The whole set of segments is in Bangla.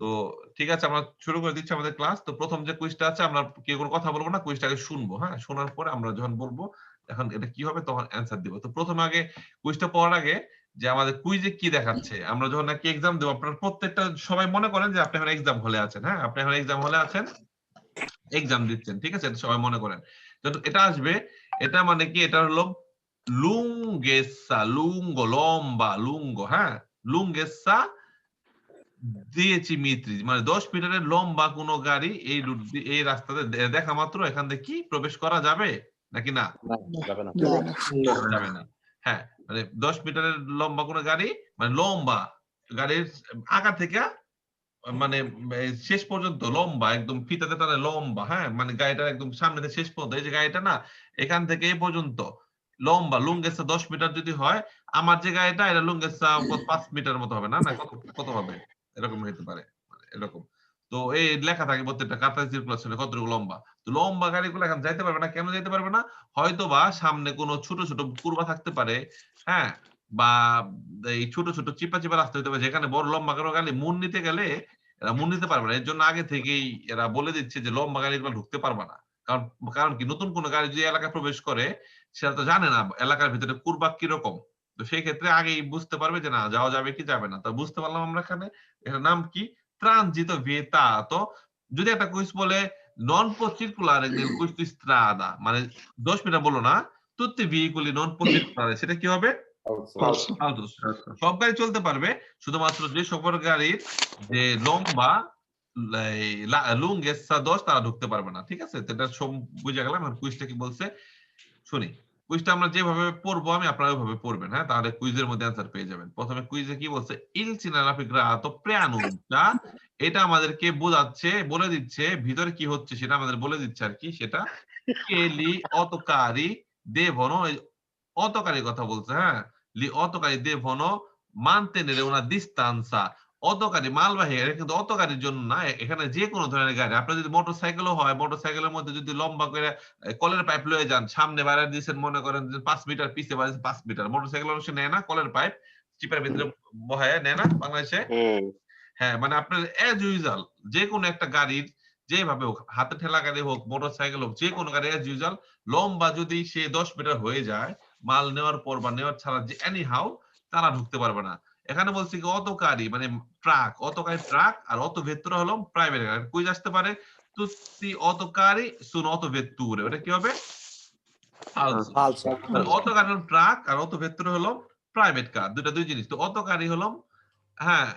তো ঠিক আছে, আমরা শুরু করে দিচ্ছি আমাদের ক্লাস। তো প্রথম যে কুইজটা আছে, আমরা কেউ কোনো কথা বলবো না, কুইজটাকে শুনবো। হ্যাঁ, শোনার পরে আমরা যখন বলবো এখন এটা কি হবে তখন অ্যান্সার দিব। তো প্রথমে আগে কুইজটা পড়ার আগে যে আমাদের কুইজে কি দেখাচ্ছে, আমরা যখন নাকি এক্সাম দেবো, আপনারা প্রত্যেকটা সবাই মনে করেন যে আপনি এখন এক্সাম হলে আছেন। হ্যাঁ, আপনি এখন এক্সাম হলে আছেন, এক্সাম দিচ্ছেন, ঠিক আছে, এটা সবাই মনে করেন। তো এটা আসবে, এটা মানে কি, এটা হলো লুঙ্গেসা, লুঙ্গো লম্বা, লুঙ্গো, হ্যাঁ, লুঙ্গেসা 10 metri, মানে 10 মিটারের লম্বা কোনো গাড়ি এই রুট এই রাস্তাতে দেখা মাত্র এখান থেকে কি প্রবেশ করা যাবে নাকি না? যাবে না। যাবে না। হ্যাঁ, মানে 10 মিটারের লম্বা কোনো গাড়ি, মানে লম্বা গাড়ির আগা থেকে মানে শেষ পর্যন্ত লম্বা, একদম ফিতাতে টানে লম্বা, হ্যাঁ, মানে গাড়িটা একদম সামনে থেকে শেষ পর্যন্ত, এই যে গাড়িটা না, এখান থেকে এই পর্যন্ত লম্বা, লুঙ্গেসা 10 মিটার যদি হয়, আমার যে গাড়িটা এটা লুঙ্গেসা 5 মিটার মতো হবে না, না কত কত হবে, এরকম হতে পারে, মানে এরকম। তো এই লেখা থাকে প্রত্যেকটা কাতার সার্কুলেশনে কতটুকু লম্বা। তো লম্বা গাড়িগুলো এখন যাইতে পারবে না, কেন যাইতে পারবে না? হয়তো বা সামনে কোনো ছোট ছোট কুরবা থাকতে পারে, হ্যাঁ, বা এই ছোট ছোট চিপা চিপা রাস্তা হতে পারে, যেখানে বড় লম্বা কোনো গাড়ি মুন নিতে গেলে এরা মুন নিতে পারবে না। এর জন্য আগে থেকেই এরা বলে দিচ্ছে যে লম্বা গাড়িগুলো ঢুকতে পারবে না। কারণ কারণ কি, নতুন কোনো গাড়ি যদি এলাকায় প্রবেশ করে, সেটা তো জানে না এলাকার ভিতরে কুরবা কিরকম। তো সেই ক্ষেত্রে আগেই বুঝতে পারবে যে না, যাওয়া যাবে কি যাবে না। তো বুঝতে পারলাম আমরা এখানে এটার নাম কি, ট্রানজিটো ভিয়েতাতো। যদি একটা কুইজ বলে নন পো circolare nel questo strada, মানে 10 মিটার বলো না, tutti i veicoli non può circolare, সেটা কি হবে? Falso. ফালতু। সব গাড়ি চলতে পারবে, শুধুমাত্র যে সকল গাড়ির যে লম্বা লুঙ্গেসা 10 তারা ঢুকতে পারবে না, ঠিক আছে? তো এটা সব বুঝে গেলাম। এখন কুইজটা কি বলছে শুনি। কুইজটা আমরা যেভাবে পড়বো আমি, আপনারা ওইভাবে পড়বেন, হ্যাঁ, তাহলে কুইজের মধ্যে অ্যান্সার পেয়ে যাবেন। প্রথমে কুইজে কি বলছে, ইল cinematografo preannuncia, এটা আমাদেরকে বোঝাচ্ছে, বলে দিচ্ছে ভিতরে কি হচ্ছে সেটা আমাদের বলে দিচ্ছে আর কি, সেটা che gli autocari devono, অটোকারী কথা বলছে, হ্যাঁ, লি অটোকারী devono mantenere una distanza, অটোকারী মালবাহী গাড়ি, কিন্তু অটোকারীর জন্য না, এখানে যে কোনো ধরনের গাড়ি, আপনার যদি মোটরসাইকেলও হয়, মোটরসাইকেলের মধ্যে যদি লম্বা করে কলের পাইপ লয়ে যান, সামনে বাইরে দিয়েছেন, মনে করেন যে 5 মিটার, পিছে বাড়িয়েছেন 5 মিটার, মোটরসাইকেল অবশ্য নেয় না কলের পাইপ, চিপার ভিতরে বহায় নেয় না বাংলাদেশে। হ্যাঁ, মানে আপনার এজ ইউজুয়াল যে কোনো একটা গাড়ির, যেভাবে হোক, হাতে ঠেলা গাড়ি হোক, মোটরসাইকেল হোক, যে কোনো গাড়ি এজ ইউজুয়াল লম্বা যদি সে 10 মিটার হয়ে যায়, মাল নেওয়ার পর বা নেওয়ার ছাড়া, যে এনি হাউ তারা ঢুকতে পারবে না। এখানে বলছি কি, অটোকারী মানে ট্রাক, অটোকারী ট্রাক, আর অটো ভেত্তর হলো প্রাইভেট গাড়ি। কুইজ আসতে পারে, তুই অটোকারী সুন অটো ভেত্তুরে, ওটা কি হবে? Falso. মানে অটোকারী হলো ট্রাক, আর অটো ভেত্তর হলো প্রাইভেট কার, দুটা দুই জিনিস। তো অটোকারী হলো, হ্যাঁ,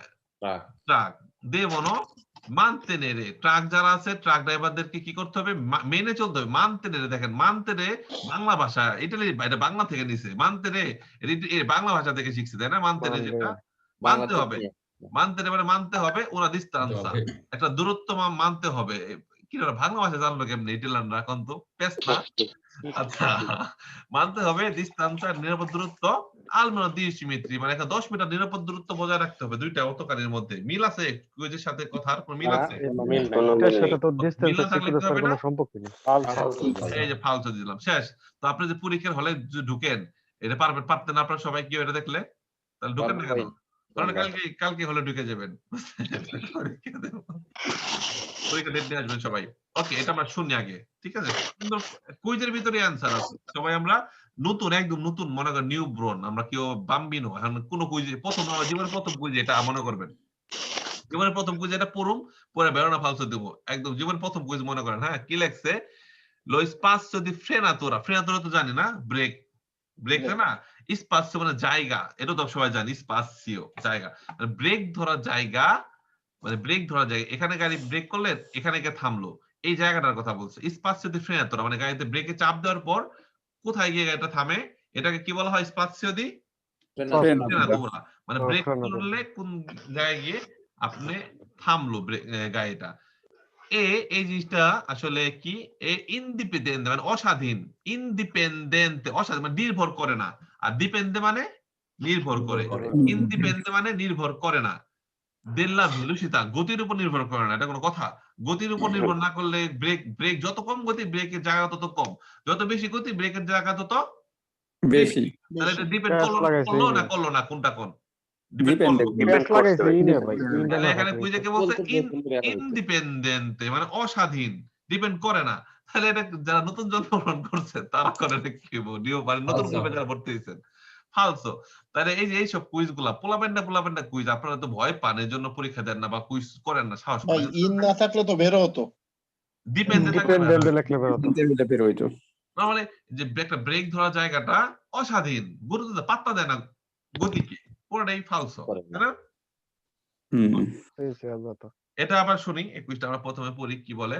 Truck. ট্রাক, দেবনো মানতেনেরে, ট্রাক যারা আছে ট্রাক ড্রাইভারদেরকে কি করতে হবে, মেনে চলতে হবে। মানতেনেরে, দেখেন মানতেনে বাংলা ভাষা, ইটালি, এটা বাংলা থেকে নিছে, মানতেনে বাংলা ভাষা থেকে শিখছে, তাই না? মানতেনে যেটা বাংলা মানতে হবে, থেকে। মানতেনে মানে মানতে হবে, ওরা দিস্তান্সা, একটা দূরত্ব মানতে হবে। কি ওরা বাংলা ভাষা জানলো কেমনে ইটালিয়ানরা, এখন তো পেস্তা। আচ্ছা, মানতে হবে দিস্তান্সা, নিরাপদ দূরত্ব, আলমেনো 10 মিটার, মানে একটা 10 মিটার নিরাপদ দূরত্ব বজায় রাখতে হবে দুইটা অটোকারীর মধ্যে। মিল আছে কুইজের সাথে কথার কোনো মিল আছে? মিল নাই। এটার সাথে তো মিল ডিসটেন্স না আর থাকলে কি সিকিউরিটির হবে না? কোনো সম্পর্ক নেই। এই যে ফালতু দিলাম, শেষ। তো আপনি যে পরীক্ষার হলে ঢুকেন, এটা পারবেন, পারতেন আপনারা সবাই, কি এটা দেখলে তাহলে ঢুকেন না কেন? কারণ কালকে কালকে হলে ঢুকে যাবেন। পরীক্ষা দেব, পরীক্ষা ডেট নিয়ে আসবেন সবাই। ওকে, এটা আমরা শুনি আগে, ঠিক আছে? কিন্তু কুইজের ভিতরে অ্যান্সার আছে, সবাই আমরা নতুন, একদম নতুন, মনে করেন নিউ ব্রন, আমরা কেউ বাম্বিনো, এখন কোন কুইজে প্রথম, আমার জীবনের প্রথম কুইজ এটা মনে করবেন, জীবনের প্রথম কুইজ এটা পড়ুম, পরে বেরোনা ফালতু দেবো, একদম জীবনের প্রথম কুইজ মনে করেন। হ্যাঁ, কি লেখছে, lo spazio di frenatura, frenatura তো জানি না, ব্রেক, ব্রেক না, স্পাসিও মানে জায়গা, এটা তো সবাই জানি, স্পাসিও জায়গা, মানে ব্রেক ধরার জায়গা, মানে ব্রেক ধরা যায়, এখানে গাড়ি ব্রেক করলে এখানে গিয়ে থামলো, এই জায়গাটার কথা বলছে। স্পাসিও দি ফ্রেনাতোরা, মানে গাড়িতে ব্রেকে চাপ দেওয়ার পর কোথায় গিয়ে গাড়িটা থামে, এটাকে কি বলা হয়, স্পাসিও দি ফ্রেনাতোরা, মানে ব্রেক করলে কোন জায়গায় গিয়ে আপনি থামলো গাড়িটা। এই জিনিসটা আসলে কি, ইন্ডিপেন্ডেন্ট মানে অস্বাধীন, ইন্ডিপেন্ডেন্ট অস্বাধীন মানে নির্ভর করে না, আর ডিপেন্ডে মানে নির্ভর করে, ইন্ডিপেন্ডে মানে নির্ভর করে না, দেল্লা ভেলোসিতা গতির উপর নির্ভর করে না, এটা কোনো কথা? গতির উপর নির্ভর না করলে ব্রেক, ব্রেক যত কম গতি ব্রেকের জায়গা তত কম, যত বেশি গতি ব্রেকের জায়গা তত বেশি। তাহলে এটা ডিপেন্ড প্যাচ করলো লাগাইছে করলো এই না নিয়ে। করলো না, কোনটা কোন? প্যাচ লাগাইছে ইনে ভাই ইনটা তাহলে না এখানে থাকলে কুইজে কি বলছে ইন্ডিপেন্ডেন্ট মানে অস্বাধীন, ডিপেন্ড করে না। তাহলে এটা যারা নতুন জন্মগ্রহণ করছে তারা করে কি নিয়ম মানে নতুন ভাবে যারা ভর্তি হয়েছেন ফালসো। তাহলে এই যে এইসব কুইজ গুলা পোলাপেন্ডা কুইজ আপনারা তো ভয় পান, এর জন্য পরীক্ষা দেন না বা কুইজ করেন না, সাহস ভাই করেন ইন না থাকলে তো বের হতো। ডিপেন্ডেন্ট লিখলে বের হতো। মানে যে একটা ব্রেক ধরা জায়গাটা অস্বাধীন, গুরুত্ব পাত্তা দেয় না গতিকে, পুরোটাই ফালসো, তাই না? এটা আবার শুনি এই কুইজটা আমরা প্রথমে পড়ি কি বলে।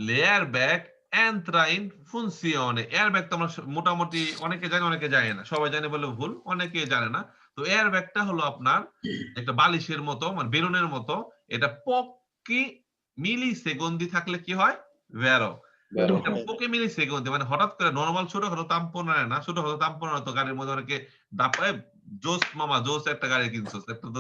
লেয়ার ব্যাগ এন্ট্রাইন ফুনসিওনে। এয়ার ব্যাগ তো আমরা মোটামুটি অনেকে জানে অনেকে জানে না, সবাই জানে বলে ভুল, অনেকে জানে না। তো এয়ার ব্যাগটা হলো আপনার একটা বালিশের মতো মানে বেলুনের মতো, এটা পকি মিলি সেকেন্ডি থাকলে কি হয় ভেরো। পকি মিলি সেকেন্ডি মানে হঠাৎ করে নরমাল ছোটখাটো তাম্পনা না, ছোটখাটো তাম্পনা তো গাড়ির মধ্যে অনেকে দাপায় জোস মামা জোস একটা গাড়ি কিনছো, একটা তো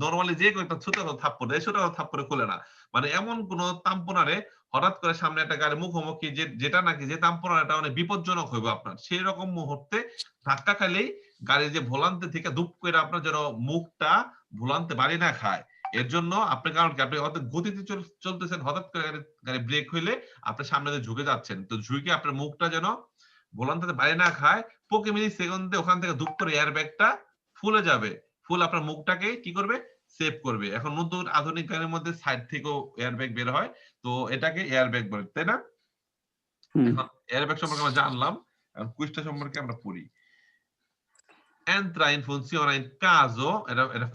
নরমালি যে একটা ছোটখাটো থাপ্পড় দেয়, ছোটখাটো থাপ্পড়ে খুলে না, মানে এমন কোন তাম্পনারে হঠাৎ করে সামনে একটা গাড়ি মুখোমুখি যেটা নাকি যে তাম্পনাটা অনেক বিপজ্জনক হইবে আপনার, সেই রকম মুহূর্তে ধাক্কা খাইলেই গাড়ি যে ভোলান্তে থেকে দুপ করে আপনার যেন মুখটা ভোলান্তে বাড়ি না খায়। এর জন্য আপনি কারণ কি আপনি অত গতিতে চলতেছেন, হঠাৎ করে গাড়ি ব্রেক হইলে আপনি সামনে দিয়ে ঝুঁকে যাচ্ছেন, তো ঝুঁকে আপনার মুখটা যেন ভোলান্তে বাড়ি না খায়, 5 মিলি সেকেন্ডে ওখান থেকে দুপ করে এয়ার ব্যাগটা ফুলে যাবে, ফুল আপনার মুখটাকে কি করবে সেভ করবে। এখন নতুন আধুনিক গাড়ির মধ্যে সাইড থেকেও এয়ার ব্যাগ বের হয়, তো এটাকে এয়ার ব্যাগ বলে, তাই না? এখন এয়ার ব্যাগ সম্পর্কে আমরা জানলাম, এখন কুইজটা সম্পর্কে আমরা পড়ি। Entra in funziona in caso, এটা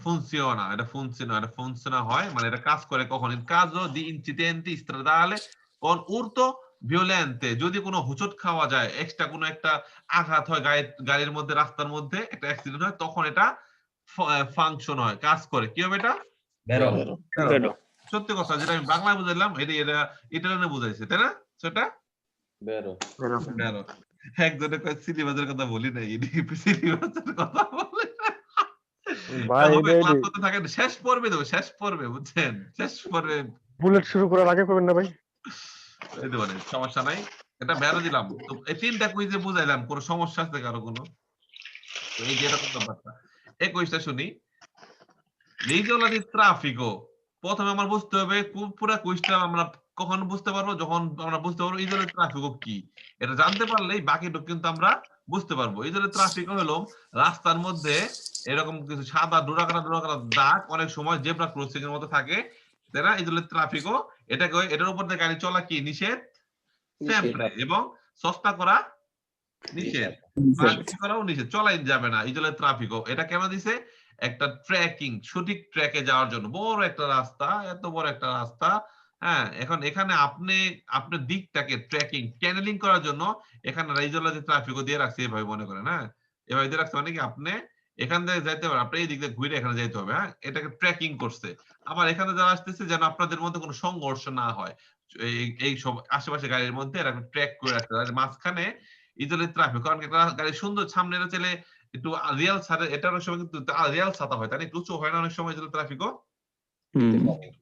funziona হয় মানে এটা কাজ করে কখন, in caso di incidenti stradale con urto violente, যদি কোনো হুচট খাওয়া যায়, এক্সট্রা কোনো একটা আঘাত হয় গাড়ির মধ্যে, রাস্তার মধ্যে একটা অ্যাক্সিডেন্ট হয়, তখন এটা ফাংশন হয়, কাজ করে। কি হবে এটা? সত্যি কথা, যেটা আমি বাংলায় বুঝাইলাম এটা ইটালিয়ানে বুঝাইছে, তাই না? সেটা বেরো। একজনে কয় সিলিবাসের কথা বলি নাই, সিলিবাসের কথা বলে ভাই ক্লাস করতে থাকেন, শেষ পর্বে দেবো, শেষ পর্বে বুঝছেন, শেষ পর্বে বুলেট শুরু করার আগে করবেন না ভাই, এই দেবেন, সমস্যা নাই। এটা বেরো দিলাম তো, এই তিনটা কুইজে বুঝাইলাম, কোনো সমস্যা আছে কারো কোনো? তো এই যে এরকম ব্যাপারটা, এই কুইজটা শুনি। লিজোলা দি ট্রাফিকো, প্রথমে আমার বুঝতে হবে পুরো কুইজটা আমরা কখন বুঝতে পারবো, যখন আমরা বুঝতে পারবো ইজোলা ট্রাফিকো কি। এটা জানতে পারলেই বাকিটুকু কিন্তু আমরা বুঝতে পারবো। ইজোলা ট্রাফিকো হলো রাস্তার মধ্যে এরকম কিছু সাদা ডোরাকাটা দাগ, অনেক সময় জেব্রা ক্রসিং এর মতো থাকে, তাই না? ইজোলা ট্রাফিকো, এটার উপর দিয়ে গাড়ি চলা কি নিষেধ sempre, এবং সস্তা করা নিষেধ, কি করাও নিষেধ, চলাই যাবে না ইজোলা ট্রাফিকো। এটা কেন দিছে? একটা ট্র্যাকিং, সঠিক ট্র্যাকে যাওয়ার জন্য, বড় একটা রাস্তা, এত বড় একটা রাস্তা, হ্যাঁ, এখন এখানে আপনার দিকটাকে ট্র্যাকিং চ্যানেলিং করার জন্য এখানে ইজোলা যে ট্রাফিকও দিয়ে রাখছে, এভাবে মনে করেন, হ্যাঁ, এভাবে দিয়ে রাখছে মানে কি আপনি এখান থেকে যাইতে পারেন, আপনি এই দিক দিয়ে ঘুরে এখানে যাইতে হবে, হ্যাঁ, এটাকে ট্র্যাকিং করছে। আবার এখানে যারা আসতেছে যেন আপনাদের মধ্যে কোনো সংঘর্ষ না হয়, এই সব আশেপাশে গাড়ির মধ্যে এরকম ট্র্যাক করে রাখতে হবে মাঝখানে ইজোলা ট্রাফিক, কারণ একটা গাড়ি সুন্দর সামনে চলে একটু রিয়াল ছাড়ে, এটা অনেক সময় কিন্তু রিয়াল ছাতা হয়, তাই একটু উঁচু হয় না অনেক সময়, যেটা ট্রাফিকও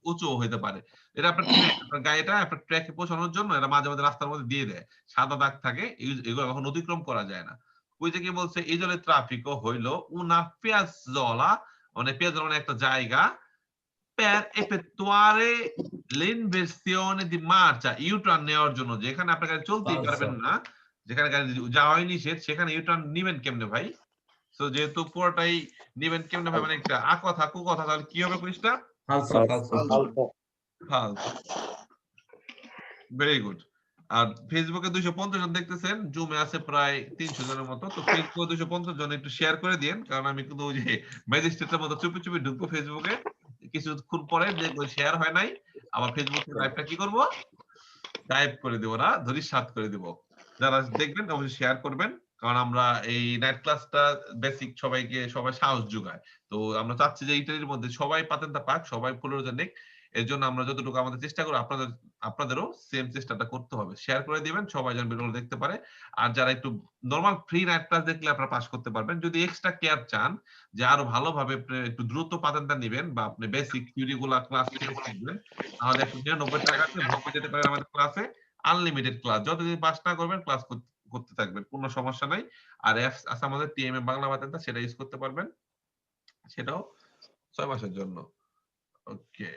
উঁচু হইতে পারে। এটা আপনার ট্র্যাক, আপনার গাড়িটা আপনার ট্র্যাকে পৌঁছানোর জন্য এটা মাঝে মাঝে রাস্তার মধ্যে দিয়ে দেয়, সাদা দাগ থাকে, এগুলো কখনো অতিক্রম করা যায় না। ওই যে কি বলছে, এই জলে ট্রাফিকও হইলো উনা পিয়াজোলা, মানে পিয়াজোলা মানে একটা জায়গা, per effettuare l'inversione di marcia, U turn নেওয়ার জন্য, যেখানে আপনি গাড়ি চলতেই পারবেন না, যেখানে গাড়ি যাওয়াই নিষেধ, সেখানে ইউটার্ন নিবেন কেমনে ভাই? তো যেহেতু পুরোটাই নিবেন কেমনে ভাই, মানে একটা কথা কুকথা, তাহলে কি হবে কুইজটা? Very good. আর ফেসবুকে 250 জন দেখতেছেন, জুমে আছে প্রায় 300 জনের মতো, তো ফেসবুকে 250 জন একটু শেয়ার করে দিন, কারণ আমি কিন্তু ওই যে ম্যাজিস্ট্রেটের মতো চুপি চুপি ঢুকবো ফেসবুকে, কিছুক্ষণ পরে দেখবো শেয়ার হয় নাই, আবার ফেসবুক লাইভটা কি করব, টাইপ করে দেবো না, ধরি সাত করে দিব। যারা দেখবেন অবশ্যই শেয়ার করবেন, কারণ আমরা এই নাইট ক্লাসটা বেসিক সবাই সাহস যোগায়, তো আমরা চাচ্ছি যে এইটার মধ্যে সবাই পাতেনটা পাক, সবাই 15 জন নিক, এর জন্য আমরা যতটুকু আমাদের চেষ্টা করি, আপনাদেরও সেম চেষ্টাটা করতে হবে, শেয়ার করে দিবেন, সবাই যেন ভিডিওগুলো দেখতে পারে। আর যারা একটু নরমাল ফ্রি নাইট ক্লাস দেখলে আপনারা পাস করতে পারবেন, যদি এক্সট্রা কেয়ার চান যে আরো ভালোভাবে একটু দ্রুত পাতেনটা নেবেন, বা আপনি বেসিক থিওরিগুলো ক্লাস শিখবেন, তাহলে 190 টাকাতে ভর্তি যেতে পারেন আমাদের ক্লাসে, আনলিমিটেড ক্লাস, যতদিন পাস না করবেন ক্লাস করতে থাকবেন, কোনো সমস্যা নাই। আর অ্যাপস আছে আমাদের টিএমএ বাংলা বাতেনটা, সেটা ইউজ করতে পারবেন, সেটাও 6 মাসের জন্য। ওকে,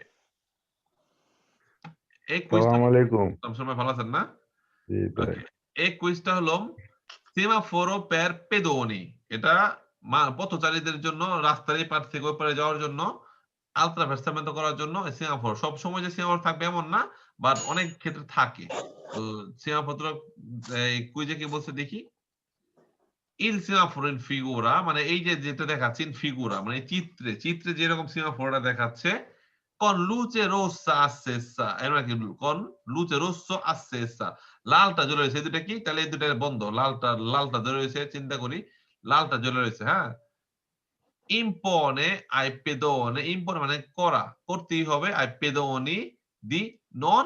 এই আসসালামু আলাইকুম। সবসময় ভালো আছেন না? জি ভাই। ওকে, এই কুইজটা হলো সেমাফোরো per pedoni। এটা পথচারীদের জন্য, রাস্তার এই পার থেকে ওই পারে যাওয়ার জন্য, আলট্রাভার্সামেন্ট করার জন্য সেমাফোর। সব সময় যে সেমাফোর থাকবে এমন না, বাট অনেক ক্ষেত্রে থাকে। তো সেমাফোর এই কুইজে কি বলছে দেখি। ইল সেমাফোর ইন ফিগুরা, মানে এই যে যেটা দেখাচ্ছে ইন ফিগুরা, মানে চিত্রে যেরকম সেমাফোরটা দেখাচ্ছে, con luce rossa accesa, এর মানে কি con luce rosso accesa, লালটা জ্বলে রয়েছে। এই দুটা কি, তাহলে এই দুটা বন্ধ। লালটা জ্বলে রয়েছে, চিন্তা করি লালটা জ্বলে রয়েছে। হ্যাঁ, impone ai pedoni, impone মানে করা, করতেই হবে, ai pedoni di non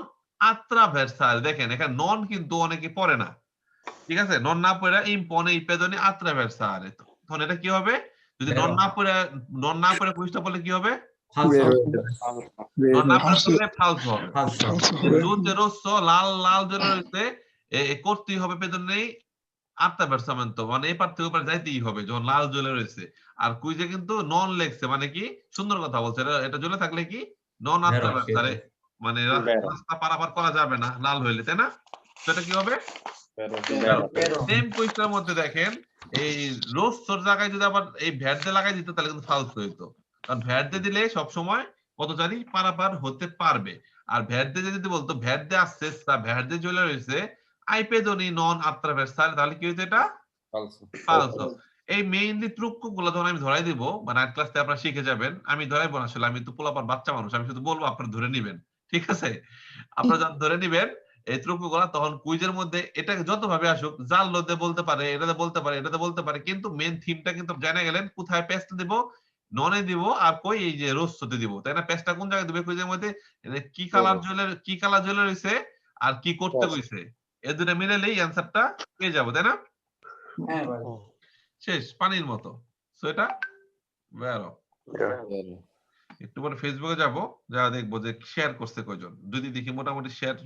attraversare। দেখেন এখানে নন কিন্তু অনেকে পড়ে না, ঠিক আছে? নন না পড়ে impone i pedoni attraversare, তখন এটা কি হবে? যদি নন না পড়ে কুইজটা বলে কি হবে? নন না পড়ে করলে ফালসো হবে। লুচে রোসো, লাল জ্বলে রয়েছে, করতেই হবে পেদনে আত্মাভার্সামেন্ট, মানে এই পার থেকে ওপারে যাইতেই হবে যখন লাল জ্বলে রয়েছে। আর কুইজে কিন্তু নন লেখছে, মানে কি সুন্দর কথা বলছে, এটা জ্বলে থাকলে কি নন আত্মাভার্সারে, মানে রাস্তা পারাপার করা যাবে না লাল হইলে, তাই না? তো এটা কি হবে? সেম কুইজটার মধ্যে দেখেন এই রোস্তর জায়গায় যদি আবার এই ভ্যাট দিয়ে লাগাই দিত তাহলে কিন্তু ফালতু হইতো। কারণ ভ্যাট দিয়ে দিলে সবসময় পথচারী পারাপার হতে পারবে। আর ভ্যাট দিয়ে যদি বলতো ভ্যাট দিয়ে আসছে, ভ্যাট দিয়ে চলে রয়েছে আইপেদনি নন আত্রাভার্সাল, তাহলে কি হইতো? এটা ফালসো। এই মেইনলি ত্রুক্কগুলো যখন আমি ধরাই দিব, মানে আর্ট ক্লাসে আপনারা শিখে যাবেন, আমি ধরাইবো না, আসলে আমি তো পোলাপান বাচ্চা মানুষ, আমি শুধু বলবো আপনারা ধরে নিবেন, ঠিক আছে? আপনারা যখন ধরে নিবেন এই ত্রুক্কগুলা, তখন কুইজের মধ্যে এটাকে যত ভাবে আসুক, জাল লোদে বলতে পারে, এটাতে বলতে পারে, এটাতে বলতে পারে, কিন্তু মেইন থিমটা কিন্তু জানা গেলেন কোথায় পেস্ট দিব, ননে দিব, আর কই এই যে রোস্ততে দিব, তাই না? পেস্টটা কোন জায়গায় দিবে কুইজের মধ্যে, কি কালার জ্বলে রয়েছে আর কি করতে কইছে, এই দুটো মিলালেই অ্যানসারটা পেয়ে যাবো, তাই না? শেষ, পানির মতো। সো এটা বেরো। একটু পরে ফেসবুকে যাব, যা দেখবো যে শেয়ার করছে কয়জন। যদি দেখি মোটামুটি শেয়ার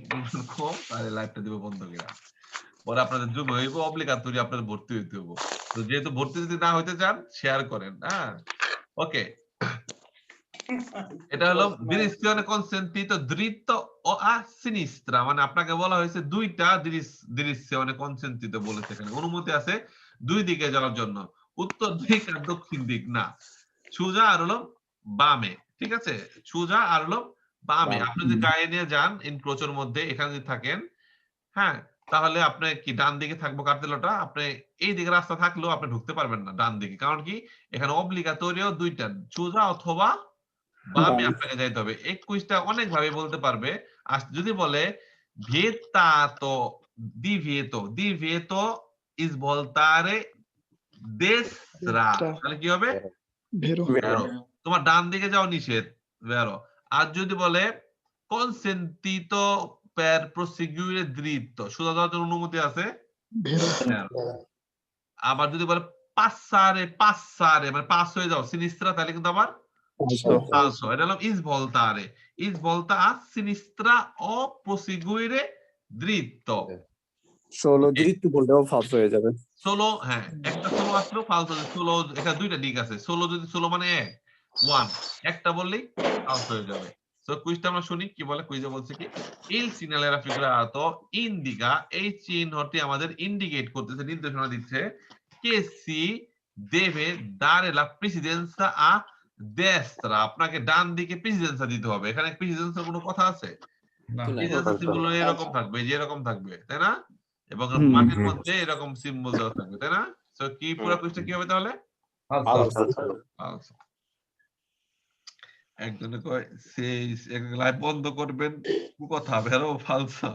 কম, তাহলে লাইভটা দিব বন্ধ করে। পরে আপনাদের যুগ হইব অব্লিগাতরি, আপনাদের ভর্তি হইতে হইব। তো যেহেতু ভর্তি যদি না হইতে চান শেয়ার করেন। হ্যাঁ, ওকে। এটা হলো direzione consentito dritto o a sinistra, মানে আপনাকে বলা হয়েছে দুইটা direzione consentito বলেছে, এখানে অনুমতি আছে দুই দিকে যাওয়ার জন্য, উত্তর দিক আর দক্ষিণ দিক না, সোজা আর হলো বামে, ঠিক আছে? সোজা আর হলো বামে। আপনি যদি গায়ে নিয়ে যান ইনক্রোচের মধ্যে, এখানে যদি থাকেন, হ্যাঁ, তাহলে আপনি কি ডান দিকে থাকবো কার্তেলটা, আপনি এই দিকে রাস্তা থাকলেও আপনি ঢুকতে পারবেন না ডান দিকে, কারণ কি এখানে অব্লিগাতরিও দুইটা, সোজা অথবা বামে আপনাকে যাইতে হবে। এই কুইজটা অনেক ভাবে বলতে পারবে। আর যদি বলে vietato divieto is voltare destra, তাহলে কি হবে? ভেরো, তোমার ডান দিকে যাও নিষেধ, ভেরো। আর যদি বলে consentito per proseguire dritto, সোজা যাওয়ার জন্য অনুমতি আছে, ভেরো। আবার যদি বলে passare মানে পাস হয়ে যাও sinistra, তাহলে কিন্তু আবার falso। এটা হলো is volta a sinistra o proseguire dritto। ষোলো দৃত্য বললেও ফালস হয়ে যাবে। সোলো, হ্যাঁ, একটা সোলো আসলো ফালতু, সোলো এখানে দুইটা দিক আছে, সোলো যদি সোলো মানে ওয়ান, একটা বললেই ফালতু হয়ে যাবে। সো কুইজটা আমরা শুনি কি বলে। কুইজে বলছে কি il segnale raffigurato indica, এই চিহ্নটি আমাদের ইন্ডিকেট করতেছে, নির্দেশনা দিচ্ছে che si deve dare la presidenza a destra, আপনাকে ডান দিকে প্রেসিডেন্সা দিতে হবে। এখানে প্রেসিডেন্সার কোনো কথা আছে? প্রেসিডেন্সা সিম্বল এরকম থাকবে, যে এরকম থাকবে, তাই না? এবং মাটির মধ্যে এরকম সিম্বল দেওয়া থাকবে, তাই না? সো কি পুরো কুইজটা কি হবে তাহলে? একজনে কয় সেই লাইভ বন্ধ করবেন, কথা বেরো ফালসা।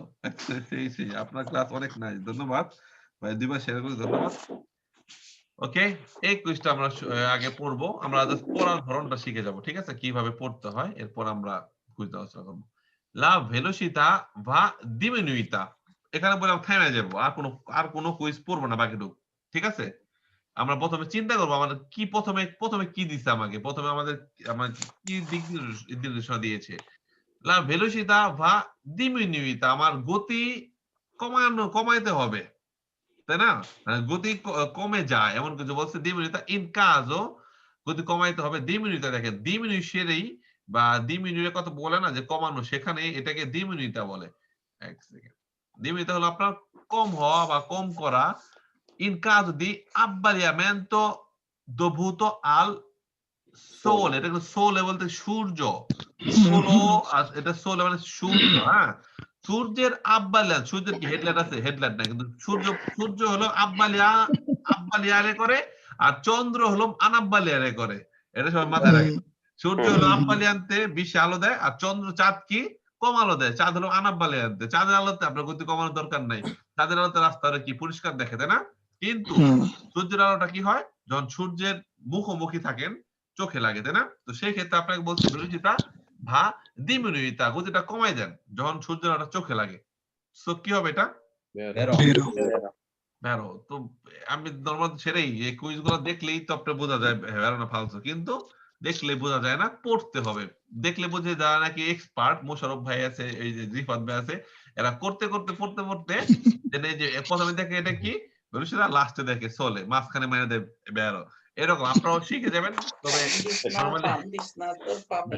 সেই আপনার ক্লাস অনেক নাইস, ধন্যবাদ ভাই, দুইবার শেয়ার করে ধন্যবাদ। ওকে, এই কুইজটা আমরা আগে পড়বো, আমরা জাস্ট পড়ার ধরনটা শিখে যাব, ঠিক আছে? কিভাবে পড়তে হয়, এরপর আমরা কুইজ আলোচনা করব। লা ভেলোসিটা va diminuita, এখানে বলে থেমে যাবো, আর কোনো কুইজ পড়বো না বাকিটুকু, ঠিক আছে? আমরা প্রথমে চিন্তা করবো আমাদের কি প্রথমে কি দিছে আমাকে, প্রথমে আমাদের কি দিক নির্দেশনা দিয়েছে। লা ভেলোসিটা va diminuita, আমার গতি কমাইতে হবে, তাই না? গতি কমে যায় এমন কিছু বলছে। diminuita in caso গতি কমাইতে হবে দ্বিমিনুইতে। দেখেন দ্বিমিনুষেরই বা দ্বিমিনুয়ের কথা বলে না যে কমানো, সেখানে এটাকে দ্বিমিনুইটা বলে। এক সেকেন্ড। দ্বিমিনুইটা হলো আপনার কম হওয়া বা কম করা। In caso di abbagliamento dovuto al sole, এটা কিন্তু সোলে বলতে সূর্য, সোলো, এটা সোলে মানে সূর্য। হ্যাঁ, সূর্যের আব্বালিয়া, সূর্যের কি হেডলাইট আছে? হেডলাইট নাই, কিন্তু সূর্য হলো আব্বালিয়ারে করে, আর চন্দ্র হলো আনাব্বালিয়ারে করে। এটা সবাই মাথায় রাখেন। সূর্য হলো আব্বালিয়ানতে বেশি আলো দেয়, আর চন্দ্র চাঁদ কি কম আলো দেয়। চাঁদ হলো আনাব্বালিয়ানতে। চাঁদের আলোতে আপনার গতি কমানোর দরকার নাই, চাঁদের আলোতে রাস্তা কি পরিষ্কার দেখে, তাই না? কিন্তু সূর্যের আলোটা কি হয়, যখন সূর্যের মুখোমুখি থাকেন চোখে লাগে, তাই না? তো সেই ক্ষেত্রে আপনাকে বলছি ভেলোসিটিটা ভা diminuita, গতিটা কমাই দেন যখন সূর্যের আলোটা চোখে লাগে। সো কি হবে এটা? ভ্যারো। তো আমি নরমাল ছেড়েই এই কুইজ গুলো দেখলেই তো আপনার বোঝা যায় ভ্যারো না ফালতু, কিন্তু দেখলে বোঝা যায় না, পড়তে হবে। দেখলে বোঝে যারা নাকি এক্সপার্ট, মোশাররফ ভাই আছে, এই যে রিফাত ভাই আছে, এরা করতে করতে পড়তে পড়তে এই যে প্রথমে দেখে এটা কি ভবিষ্যৎ, লাস্টে দেখে চলে, মাঝখানে মেরে দেয় ভ্যারো। এরকম আপনারাও শিখে যাবেন। তবে নরমালি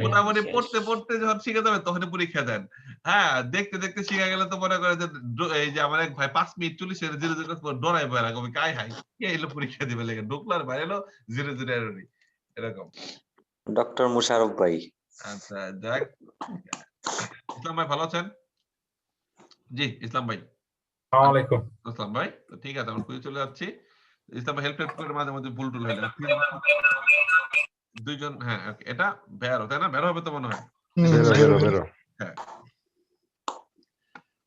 মোটামুটি পড়তে পড়তে যখন শিখে যাবে তখনই পরীক্ষা দেন। হ্যাঁ, দেখতে দেখতে শিখে গেলে তো মনে করে যে এই যে আমার এক ভাই 5 মিনিট 40 এর 0 0 ডরাই বয় রাখো, কাই হাই কে এলো পরীক্ষা দিবে লেগে, ঢুকলার বাইরে এলো 0 0 এররই, এরকম। ডক্টর মুশারফ ভাই। আচ্ছা যাক, ইসলাম ভাই ভালো আছেন? জি ইসলাম ভাই। আসসালামু আলাইকুম। ইসলাম ভাই তো ঠিক আছে, আমরা কুইজে চলে যাচ্ছি। ইসলাম ভাই হেল্প করে মাঝে মধ্যে ভুল টুল হইলে দুইজন। হ্যাঁ এটা বেরো, তাই না? বেরো হবে তো মনে হয়। বেরো। হ্যাঁ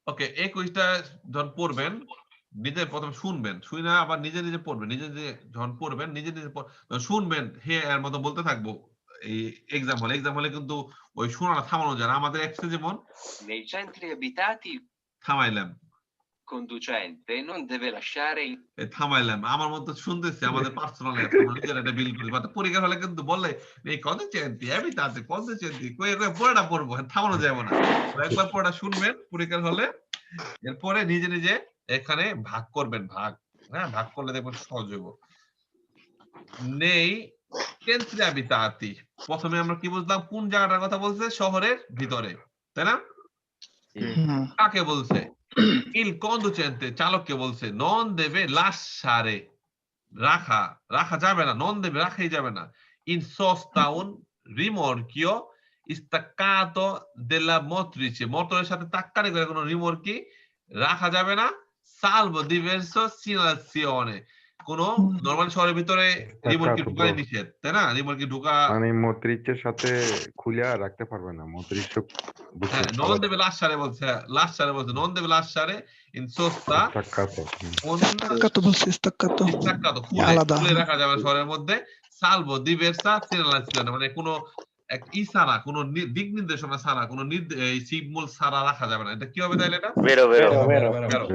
ওকে, এই কুইজটা যখন পড়বেন নিজে প্রথমে শুনবেন, শুই না আবার নিজে নিজে পড়বেন, নিজে নিজে যখন পড়বেন নিজে নিজে শুনবেন, হে এর মতো বলতে থাকবো। এই এক্সাম হলে কিন্তু ওই শোনাটা থামানো যায় না। আমাদের এক্সে যেমন Nei centri abitati থামাইলাম, conducente non deve lasciare il থামাইলাম, আমার মতো শুনতেছি, আমাদের পার্সোনাল অ্যাপ আমরা নিজেরা এটা বিল করি। বাট পরীক্ষা হলে কিন্তু বললে এই কন্ডুচেন্টি এবিটাতে কন্ডুচেন্টি কই পড়াটা পড়বো, থামানো যাবে না। একবার পড়া শুনবেন পরীক্ষার হলে, এরপরে নিজে নিজে এখানে ভাগ করবেন, ভাগ। হ্যাঁ, ভাগ করলে দেখবেন সহজ হইব। নেই কেন্দ্রে আবিতাতি, প্রথমে আমরা কি বুঝলাম, কোন জায়গাটার কথা বলছে? শহরের ভিতরে, তাই না? কাকে বলছে? ইল কন্ডুচেন্তে, চালককে বলছে। নন দেবে লাসারে, রাখা যাবে না, নন দেবে রাখাই যাবে না। ইন সোস্তা un rimorchio staccato della motrice, মোটরের সাথে তাক্কারি করে কোনো রিমোর্কি রাখা যাবে না। সালভো diverso segnalazione, কোন নরমাল শহরের ভিতরে রিমোর্কি ঢুকাই নিষেধ, তাই না? রিমোর্কি ঢুকা মানে মন্ত্রীর সাথে খুলে রাখতে পারবে না, মন্ত্রীর হ্যাঁ, নন দেবে লাসারে বলছে, লাসারে বলছে, নন দেবে লাসারে ইন সোস্তা Staccato খুলে আলাদা। খুলে রাখা যাবে শহরের মধ্যে। সালভো দিবের্সা সিগনালাইজেশন, মানে কোনো এক ই ছাড়া, কোনো দিক নির্দেশনা ছাড়া, কোনো এই সিগন্যাল ছাড়া রাখা যাবে না। এটা কি হবে তাইলে? এটা বেরো বেরো। বেরো।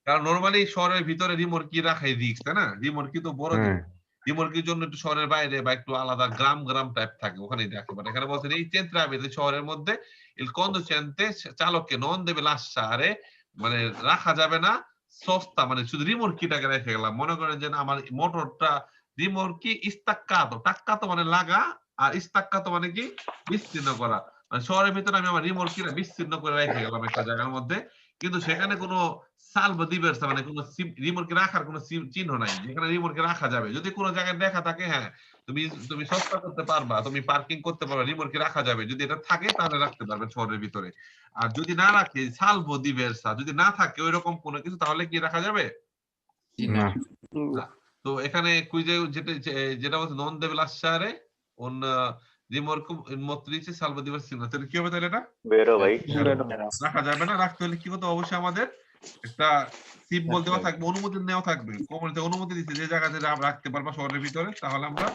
কারণ নরমালি শহরের ভিতরে রিমোর্কি রাখাই রিস্ক, তাই না? রিমোর্কি তো বড় জিনিস, রিমোর্কির জন্য একটু শহরের বাইরে বা একটু আলাদা গ্রাম টাইপ থাকে, ওখানেই রাখতে পারে। এখানে বলছেন এই চেন্ত্রাবিতে শহরের মধ্যে ইল কন্ডুচেন্তে, চালককে নন দেবে লাসারে, মানে রাখা যাবে না। সস্তা মানে শুধু রিমোর্কিটাকে রেখে গেলাম। মনে করেন যে আমার মোটরটা রিমোর্কি টাক্কাতো মানে লাগা, আর ইস্তাক্কাতো মানে কি বিচ্ছিন্ন করা। মানে শহরের ভিতরে আমি আমার রিমোর্কিটা বিচ্ছিন্ন করে রেখে গেলাম একটা জায়গার মধ্যে, কিন্তু সেখানে কোনো সালভো দিবের্সা মানে কোনো রিমোটকে রাখার কোনো চিহ্ন নাই, যেখানে রিমোটকে রাখা যাবে। যদি কোনো জায়গায় দেখা থাকে, হ্যাঁ তুমি সস্তা করতে পারবা, তুমি পার্কিং করতে পারবা, রিমোটকে রাখা যাবে। যদি এটা থাকে তাহলে রাখতে পারবে শহরের ভিতরে। আর যদি না রাখে, সালভো দিবের্সা যদি না থাকে ওইরকম কোনো কিছু, তাহলে কি রাখা যাবে? না। তো এখানে কুইজে যেটা বলছে নন দেবে লাসারে un rimorchio in motrice salvo diversi, তাহলে কি হবে তাহলে? এটা বেরো ভাই। রাখা যাবে না। রাখতে হলে কি করতে হবে? অবশ্যই আমাদের একটা সিম্বল দেওয়া থাকবে, অনুমতি নেওয়া থাকবে। কোম্পানিতে অনুমতি দিচ্ছে যে জায়গাতে রাখতে পারবা শহরের ভিতরে, তাহলে আমরা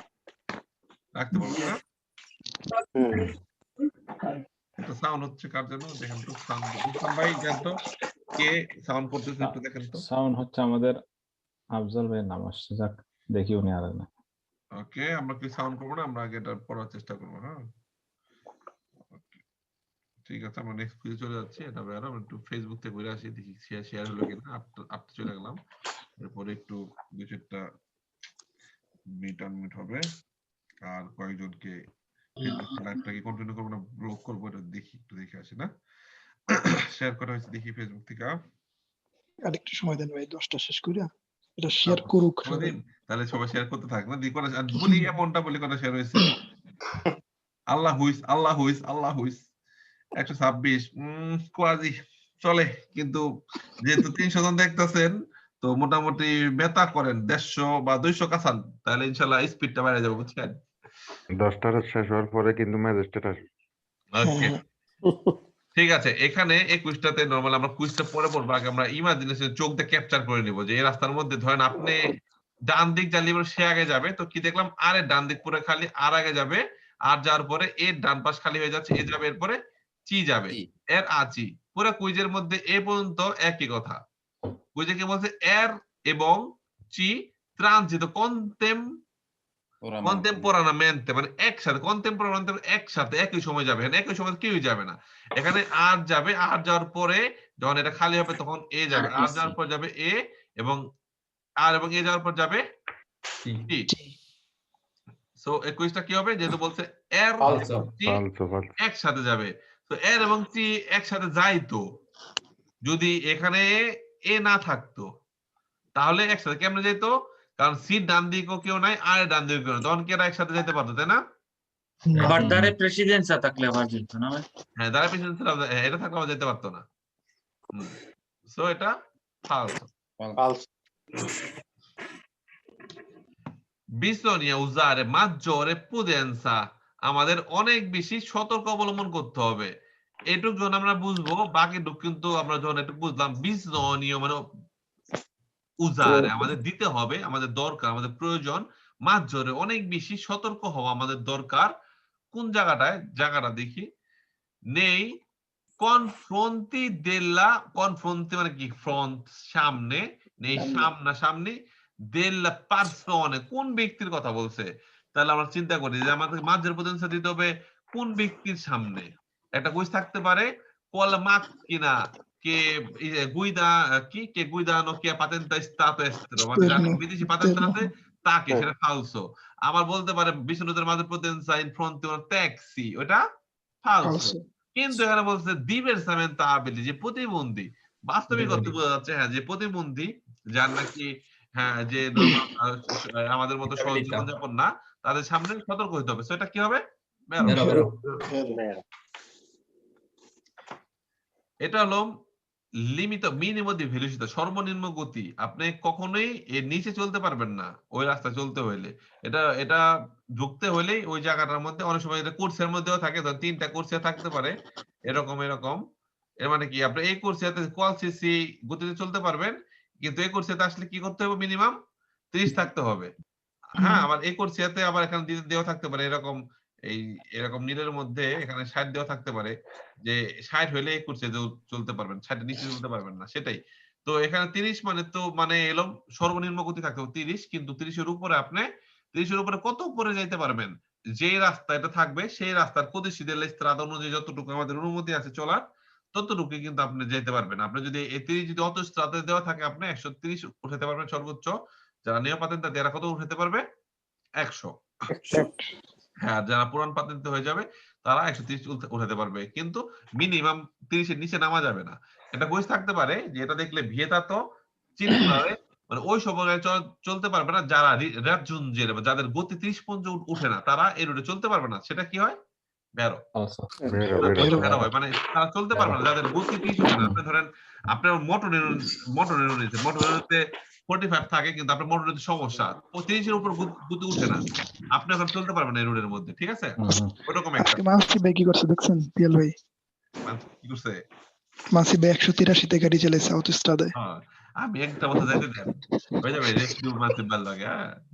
রাখতে পারবো না। একটা সাউন্ড হচ্ছে কার জন্য দেখেন তো, সাউন্ড ভাই দেন তো, কে সাউন্ড করতেছে একটু দেখেন তো। সাউন্ড হচ্ছে আমাদের আফজল ভাইয়ের নাম আসছে, যাক দেখি উনি আর না। ওকে, আমরা কি সাউন্ড করবো না, আমরা আগে এটা পড়ার চেষ্টা করবো। হ্যাঁ ঠিক আছে, আমরা নেক্সট পেজে চলে যাচ্ছি। এটা বেরো, আমরা একটু ফেসবুক থেকে ঘুরে আসি, দেখি শেয়ার হলো কিনা। আপটা চলে গেলাম, এরপরে একটু কিছু একটা মিট হবে। আর কয়েকজনকে লাইভটাকে কন্টিনিউ করবো না ব্লক করবো, এটা দেখি, একটু দেখে আসি না। শেয়ার করা হয়েছে দেখি ফেসবুক থেকে। আরেকটু সময় দেন ভাই, 10টা শেষ কইরা এটা শেয়ার করুক সবাই। কোনদিন তাহলে সবাই শেয়ার করতে থাক না, দিই আর বলি এমনটা বলি কথা শেয়ার হয়েছে। আল্লাহ হুইস, আল্লাহ হুইস, আল্লাহ হুইস 126 কোয়াজি চলে, কিন্তু যেহেতু 300 জন দেখতেছেন তো মোটামুটি বেতা করেন 150 বা 200 কাছান, তাহলে ইনশাআল্লাহ স্পিডটা বেড়ে যাবে, বুঝছেন? 10টার শেষ হওয়ার পরে কিন্তু ম্যাজিস্ট্রেট আসবে। ওকে ঠিক আছে, এখানে 21টাতে নরমাল আমরা কুইজটা পরে পড়বো, আগে আমরা ইমাজিনেশন চোখ দিয়ে ক্যাপচার করে নিব যে এই রাস্তার মধ্যে ধরেন আপনি ডান দিক জ্বালিয়ে সে আগে যাবে, তো কি দেখলাম আরে ডান দিক পুরো খালি, আর আগে যাবে, আর যাওয়ার পরে এর ডান পাশ খালি হয়ে যাচ্ছে, এ যাবে, এরপরে চি যাবে, এর আচি, পুরো কুইজের মধ্যে এ পর্যন্ত একই কথা। কুইজে কি বলছে, এর এবং চি ট্রানজিত কন্টেম্পোরানামেন্টে, মানে একসাথে, কন্টেম্পোরানামেন্টে একসাথে একই সময় যাবে, এখানে একই সময় কেউই যাবে না, এখানে আর যাবে, আর যাওয়ার পরে যখন এটা খালি হবে তখন এ যাবে, আর যাওয়ার পর যাবে এ, এবং আর এবং এ যাওয়ার পর যাবে টি। সো এই কুইজটা কি হবে, যেহেতু বলছে এর টি একসাথে যাবে, তো এর এবং টি একসাথে যাইতো, যদি এখানে এ না থাকতো তাহলে একসাথে কেমনে যেত, কারণ সি ডান দিকেও কেউ নাই, আর ডান দিকেও কেউ নাই, তখন কি এরা একসাথে যেতে পারতো, তাই না? আবার দাঁড়ে প্রেসিডেন্সা থাকলে আবার যেত না ভাই। হ্যাঁ, দাঁড়া প্রেসিডেন্ট এটা থাকলে আবার যেতে পারতো না। সো এটা ফালস। Bisogna usare maggiore prudenza, আমাদের অনেক বেশি সতর্ক অবলম্বন করতে হবে, এটুকু যখন আমরা বুঝবো, বাকিটুকু কিন্তু আমরা যখন একটু বুঝলাম, bisogna মানে উজারে আমাদের দিতে হবে, আমাদের দরকার, আমাদের প্রয়োজন, মাঝজোরে অনেক বেশি সতর্ক হওয়া আমাদের দরকার। কোন জায়গাটায়, জায়গাটা দেখি, নেই কনফ্রন্টি দেল্লা, কনফ্রন্টি মানে কি, ফ্রন্ট সামনে, নেই সামনা সামনি, দেল্লা পারসনে কোন ব্যক্তির কথা বলছে, তাহলে আমরা চিন্তা করি যে আমাদের মাঝের পজিশন দিতে হবে কোন ব্যক্তির সামনে। একটা কুইজ থাকতে পারে, কল মাকিনা কে গুইদা কি কে গুইদানো কে পাতেন্তা স্তাতো এস্তেরো, মানে যার বিদেশি পাতেন্ট আছে তাকে, সেটা ফালসো। আবার বলতে পারে বিষ্ণুদের মাঝে পটেন্সা ইন ফ্রন্টে ট্যাক্সি, ওটা ফালসো। কিন্তু এখানে বলছে diversamente abili, যে প্রতিবন্ধী, বাস্তবিক অর্থে বোঝা যাচ্ছে হ্যাঁ যে প্রতিবন্ধী, যার নাকি হ্যাঁ যে আমাদের মতো সহজ জীবনযাপন না, তাদের সামনে সতর্ক হতে হবে। সেটা কি হবে, এটা হলো লিমিট মিনিমাম দি ভেলোসিটি, সর্বনিম্ন গতি, আপনি কখনোই এর নিচে চলতে পারবেন না ওই রাস্তায় চলতে হইলে, এটা ঢুকতে হইলেই ওই জায়গাটার মধ্যে, অনেক সময় এটা কোর্সের মধ্যেও থাকে, ধর 3টা কোর্সে থাকতে পারে এরকম, এর মানে কি আপনি এই কোর্সেতে কল সিসি গতিতে চলতে পারবেন, কিন্তু এই কোর্সেতে আসলে কি করতে হবে, মিনিমাম 30 থাকতে হবে। হ্যাঁ, আবার এই কোর্সেতে আবার এখানে দেওয়া থাকতে পারে এরকম, এরকম নীলের মধ্যে এখানে 60 দেওয়া থাকতে পারে, যে 60 হইলে এই কোর্সে চলতে পারবেন, 60 এর নিচে চলতে পারবেন না, সেটাই। তো এখানে 30 মানে তো মানে এলো সর্বনিম্ন গতি থাকতে হবে 30, কিন্তু 30 এর উপরে আপনি 30 এর উপরে কত উপরে যাইতে পারবেন, যে রাস্তা এটা থাকবে সেই রাস্তার প্রতিষ্ঠিত স্ত্রাদ অনুযায়ী যতটুকু আমাদের অনুমতি আছে চলার, ততটুকু কিন্তু আপনি যেতে পারবেন। আপনি যদি এই 30 যদি অত স্ত্রাদে দেওয়া থাকে, আপনি 130 উঠাতে পারবেন সর্বোচ্চ, যারা নিয়ম পাতেন তারা কত উঠাতে পারবে, 100। হ্যাঁ, যারা পুরান পাতেন্তে হয়ে যাবে তারা 130 উঠাতে পারবে, কিন্তু মিনিমাম 30 এর নিচে নামা যাবে না। এটা বই থাকতে পারে যে এটা দেখলে ভিয়েতা তো চিন্তারে, মানে ওই সময় চলতে পারবে না যারা রাজুনজের, যাদের গতি 30 পর্যন্ত উঠে না, তারা এই রুটে চলতে পারবে না, সেটা কি হয়, বেরো হয়, মানে তারা চলতে পারবে না যাদের গতি 30 উঠে না। আপনি ধরেন আপনার মোটর নিতে 45 থাকে, কিন্তু আপনার মোটরের সমস্যা 30 এর উপর গতি উঠে না, আপনি এখন চলতে পারবেন এই রোডের মধ্যে, ঠিক আছে? ওরকম একটা মাসি ভাই কি করছে দেখছেন, পিয়াল ভাই কি করছে, মাসি ভাই 183 তে গাড়ি চালাইছে অটোস্ট্রাডে। আমি একটা কথা যাইতে দেন হয়ে যাবে, রেস্কিউ মাসি ভাল লাগে,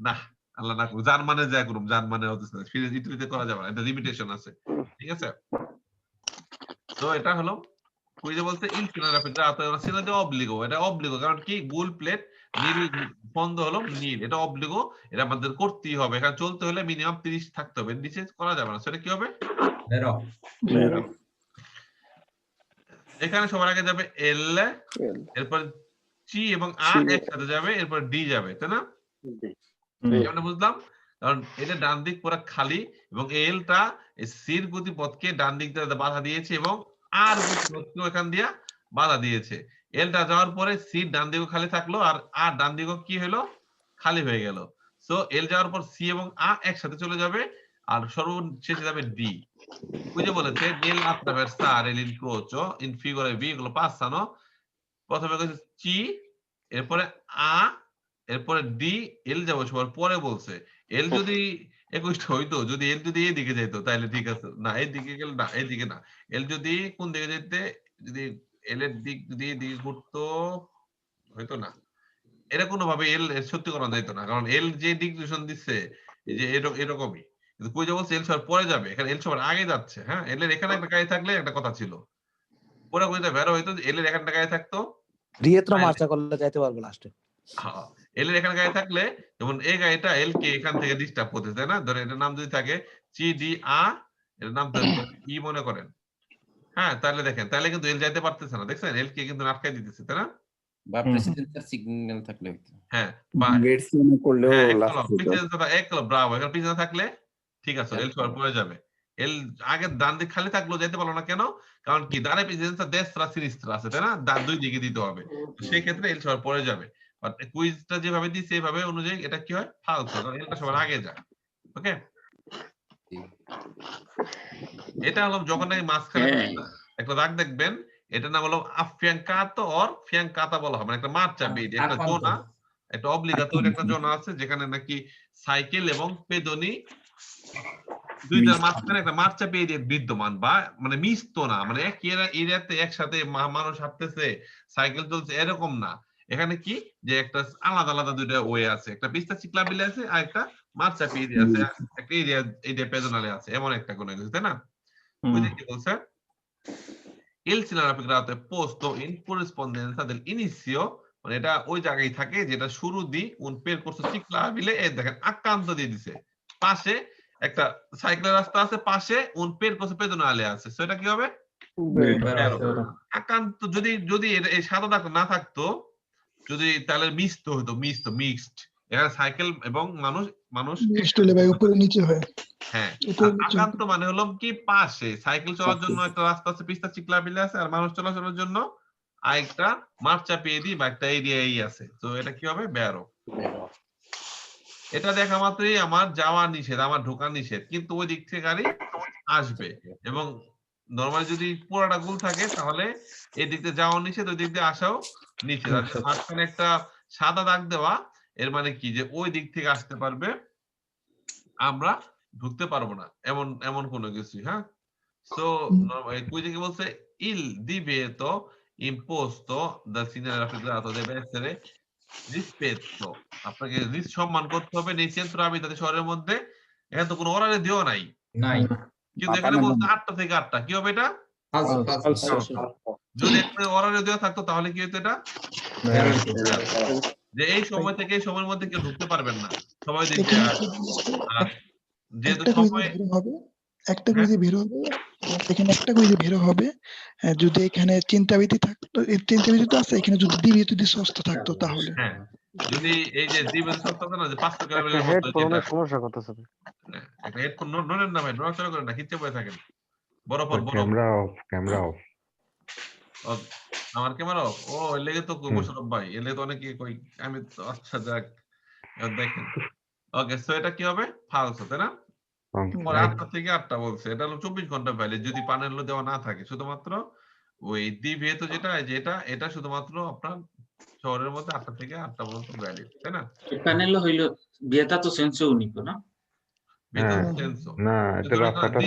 না আল্লাহ না করুক, জার্মানে যা করুম, জার্মানে অটোস্ট্রাডে ফিরে ইতালিতে করা যাবে না, এটা লিমিটেশন আছে, ঠিক আছে? তো এটা হলো কুইজে বলতে ইল ফিনারাফিটা সিনা de obbligo, এটা অবলিগো, কারণ কি গোল প্লেট নীল ফন্দ হলো নীল, এটা অবলিগো, এটা আমাদের করতেই হবে, এখানে চলতে হলে মিনিমাম 30 থাকতে হবে, নিচে করা যাবে না, সেটা কি হবে, এখানে সবার আগে যাবে এল, এরপর চি এবং আ একসাথে যাবে, এরপর ডি যাবে, তাই না? আমরা বুঝলাম কারণ এটা ডান দিক পুরো খালি এবং এলটা সির গতিপথকে ডান দিক দিয়ে বাধা দিয়েছে এবং আর গতিপথকেও এখান দিয়ে বাধা দিয়েছে। এলটা যাওয়ার পরে সি ডান দিকও খালি থাকলো আর ডান দিকও কি হলো খালি হয়ে গেল। সো এল যাওয়ার পর সি এবং আ একসাথে চলে যাবে আর সর্বশেষে যাবে ডি। ওই যে বলেছে nel attraversare l'incrocio in figura V গুলো passano, প্রথমে কইছে চি, এরপরে আ, এরপরে ডি, এল যাবো সবার পরে বলছে। এল যদি 21টা হইতো, যদি এল যদি এই দিকে যাইতো তাহলে ঠিক আছে, না এই দিকে গেল না, এই দিকে না। এল যদি কোন দিকে যেতে, যদি এল এর দিক যদি এই দিকে ঘুরতো হইতো না। এটা কোনোভাবে এল সত্যি করা যাইতো না, কারণ এল যে ডিরেকশন দিচ্ছে এই যে এরকমই। কিন্তু কই যে বলছে এল সবার পরে যাবে, এখানে এল সবার আগে যাচ্ছে। হ্যাঁ, এল এর এখানে একটা গাড়ি থাকলে একটা কথা ছিল, পুরো কইতে বেরো হইতো এল এর এখানে গাড়ি থাকতো, রিয়েত্র মার্চা করলে যাইতে পারবো লাস্টে। হ্যাঁ, এল এর এখানে গাড়ি থাকলে যেমন এই গাড়িটা এল কে এখান থেকে ডিস্টার্ব করতেছে, তাই না? ধরে এটার নাম যদি থাকে সি ডি আ, এর নাম ই মনে করেন, হ্যাঁ, তাহলে দেখেন তাহলে কিন্তু এল যাইতে পারতেছে না, দেখছেন এল কে কিন্তু আটকাই দিতেছে, তাই না? বা প্রেসিডেন্সিয়াল সিগন্যাল থাকলে হইতো। হ্যাঁ, বা গেটসিয়ানো করলেও লাস্ট হইতো। পিছনে এক কলম ব্রাভো, এখানে পিছনে থাকলে ঠিক আছে, এল সবার পরে যাবে। এল আগে ডান দিক খালি থাকলো, যেতে পারলো না কেন? কারণ কি দাঁড়ে প্রেসিডেন্সিয়াল destra sinistra আছে, তাই না? দুই দিকে দিতে হবে, সেই ক্ষেত্রে এল সবার পরে যাবে। বাট কুইজটা যেভাবে দিছে এইভাবে অনুযায়ী এটা কি হয়, ফালতু, কারণ এলটা সবার আগে যায়। ওকে, এটা হলো যখন নাকি মাঝখানে একটা দাগ দেখবেন, এটা নাম হলো affiancato or fiancata বলা হবে, মানে একটা মার্চা বেদি, একটা জোনা, একটা অব্লিগাতরি একটা জোনা আছে যেখানে নাকি সাইকেল এবং পেদনি দুইটার মাঝখানে একটা মার্চা বেদি বিদ্যমান, বা মানে মিশত না, মানে এক এরিয়াতে একসাথে মানুষ হাঁটতেছে, সাইকেল চলছে, এরকম না। এখানে কি যে একটা আলাদা আলাদা দুইটা ওয়ে আছে, একটা পিস্তা চিক্লাবিলে আছে আর একটা মার্চা বেদি আছে, একটা এরিয়া পেদনালে আছে, এমন একটা কোনো কিছু, তাই না? বুঝে কি বলছে? Il cinematografico è posto in corrispondenza dell'inizio, মানে এটা ওই জায়গায় থাকে যেটা শুরু দি un percorso ciclabile, এই দেখেন accanto দিয়ে দিছে, পাশে একটা সাইকেলের রাস্তা আছে, পাশে un percorso pedonale আছে, সো এটা কি হবে? accanto। যদি এই সাদা দাগ না থাকতো, যদি তাহলে মিক্সড হতো, মিক্সড, এখানে সাইকেল এবং মানুষ নেক্সট হলে ভাই উপরে নিচে হয়। হ্যাঁ, উপরে নিচে আকান্ত মানে হলো কি পাশে সাইকেল চলার জন্য একটা রাস্তা আছে, পিস্তা চিক্লাবিলে আছে, আর মানুষ চলাচলের জন্য আরেকটা মার্চা পেদি বা একটা এরিয়াই আছে, তো এটা কি হবে? বেরো। এটা দেখা মাত্রই আমার যাওয়া নিষেধ, আমার ঢোকা নিষেধ, কিন্তু ওই দিক থেকে গাড়ি আসবে, এবং নরমালি যদি পুরোটা গোল থাকে তাহলে এই দিক দিয়ে যাওয়া নিষেধ, ওই দিক দিয়ে আসাও নিষেধ। আর মাঝখানে একটা সাদা দাগ দেওয়া, এর মানে কি যে ওই দিক থেকে আসতে পারবে, আমরা ঢুকতে পারবো না, এমন কোনো কিছু। হ্যাঁ, সো কুইজে কি বলছে? il divieto imposto dal segnale raffigurato deve essere rispetto, আপনাকে সম্মান করতে হবে nei centro abitati, শহরের মধ্যে। এখানে তো কোনো অর্ডারে দেওয়া নাই, কিন্তু এখানে বলছে 8টা থেকে 8টা, কি হবে এটা? যদি এখানে অর্ডারে দেওয়া থাকতো তাহলে কি হতো? এটা যে এই সময় থেকে এই সময়ের মধ্যে কেউ ঢুকতে পারবেন না, সময় দিতে। আর যেহেতু সময় একটা কুইজে বের হবে, এখানে একটা কুইজে বের হবে, যদি এখানে চিন্তাবিধি থাকতো, চিন্তাবিধি তো আছে, এখানে যদি দিবি যদি সস্ত থাকতো তাহলে। হ্যাঁ, যদি এই যে দিবেন সস্তা না, যে 5 টাকা একটা হেডফোনের সমস্যা করতেছে। একটা হেডফোন নোনেন না ভাই, নড়াচড়া করেন না, কিচ্ছু বয়ে থাকেন, বরফ ক্যামেরা অফ। আমার ক্যামেরা অফ, ও এর লেগে তো মোশারফ ভাই, এর লেগে তো অনেকে কই, আমি তো আচ্ছা যাক, এবার দেখেন। ওকে, সো এটা কি হবে? ফালসো, তাই না? পরে 8টা থেকে 8টা বলছে, এটা হলো 24 ঘন্টা ভ্যালিড, যদি প্যানেল দেওয়া না থাকে, শুধুমাত্র ওই দ্বিভেদ যেটা, যে এটা শুধুমাত্র আপনার শহরের মধ্যে 8টা থেকে 8টা পর্যন্ত ভ্যালিড, তাই না? প্যানেল হইলো vietato senso unico, no? সেন্সো, না, এটা রাস্তাটা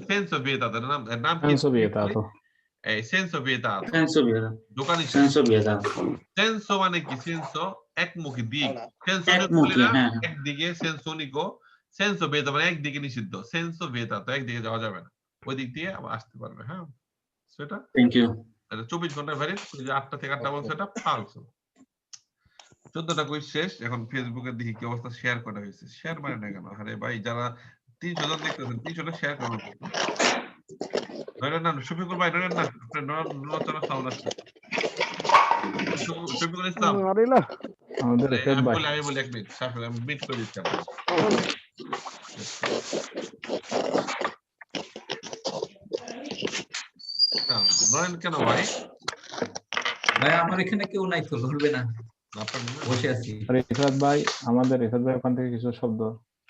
সেন্সো vietato, এর নাম কি? Senso vietato। সেন্সো vietato, Senso vietato। দোকানি Senso vietato। সেন্সো মানে কি? সেন্সো একমুখী দিক, সেন্সো একমুখী, হ্যাঁ। একদিকে, সেন্সো নিকো, সেন্সো vietato মানে একদিকে নিষিদ্ধ, সেন্সো vietato একদিকে যাওয়া যাবে না, ওই দিক দিয়ে আবার আসতে পারবে। হ্যাঁ, সেটা Thank you। এটা 24 ঘন্টা ভ্যালিড, 8টা থেকে 8টা বলছে, এটা ফালসো। 14টা কুইজ শেষ। এখন ফেসবুকে দেখি কি অবস্থা, শেয়ার করা হয়েছে, শেয়ার মানে না কেন? আরে ভাই, যারা 300 জন দেখতেছেন 300টা শেয়ার করুন। না, শফিকুল ভাই নড়েন না, আপনার নড়াচড়া সাউন্ড আসছে। শফিকুল ইসলাম, আরে না, আমাদের রিফাত ভাই আমি বলি 1 মিনিট সাফির আমি মিট করে দিচ্ছি আপনাকে। নয়ন কেন ভাই? ভাই আমার এখানে কেউ নাই তো ধরবে না, আপনার বসে আছি। রিফাত ভাই, আমাদের রিফাত ভাই ওখান থেকে কিছু শব্দ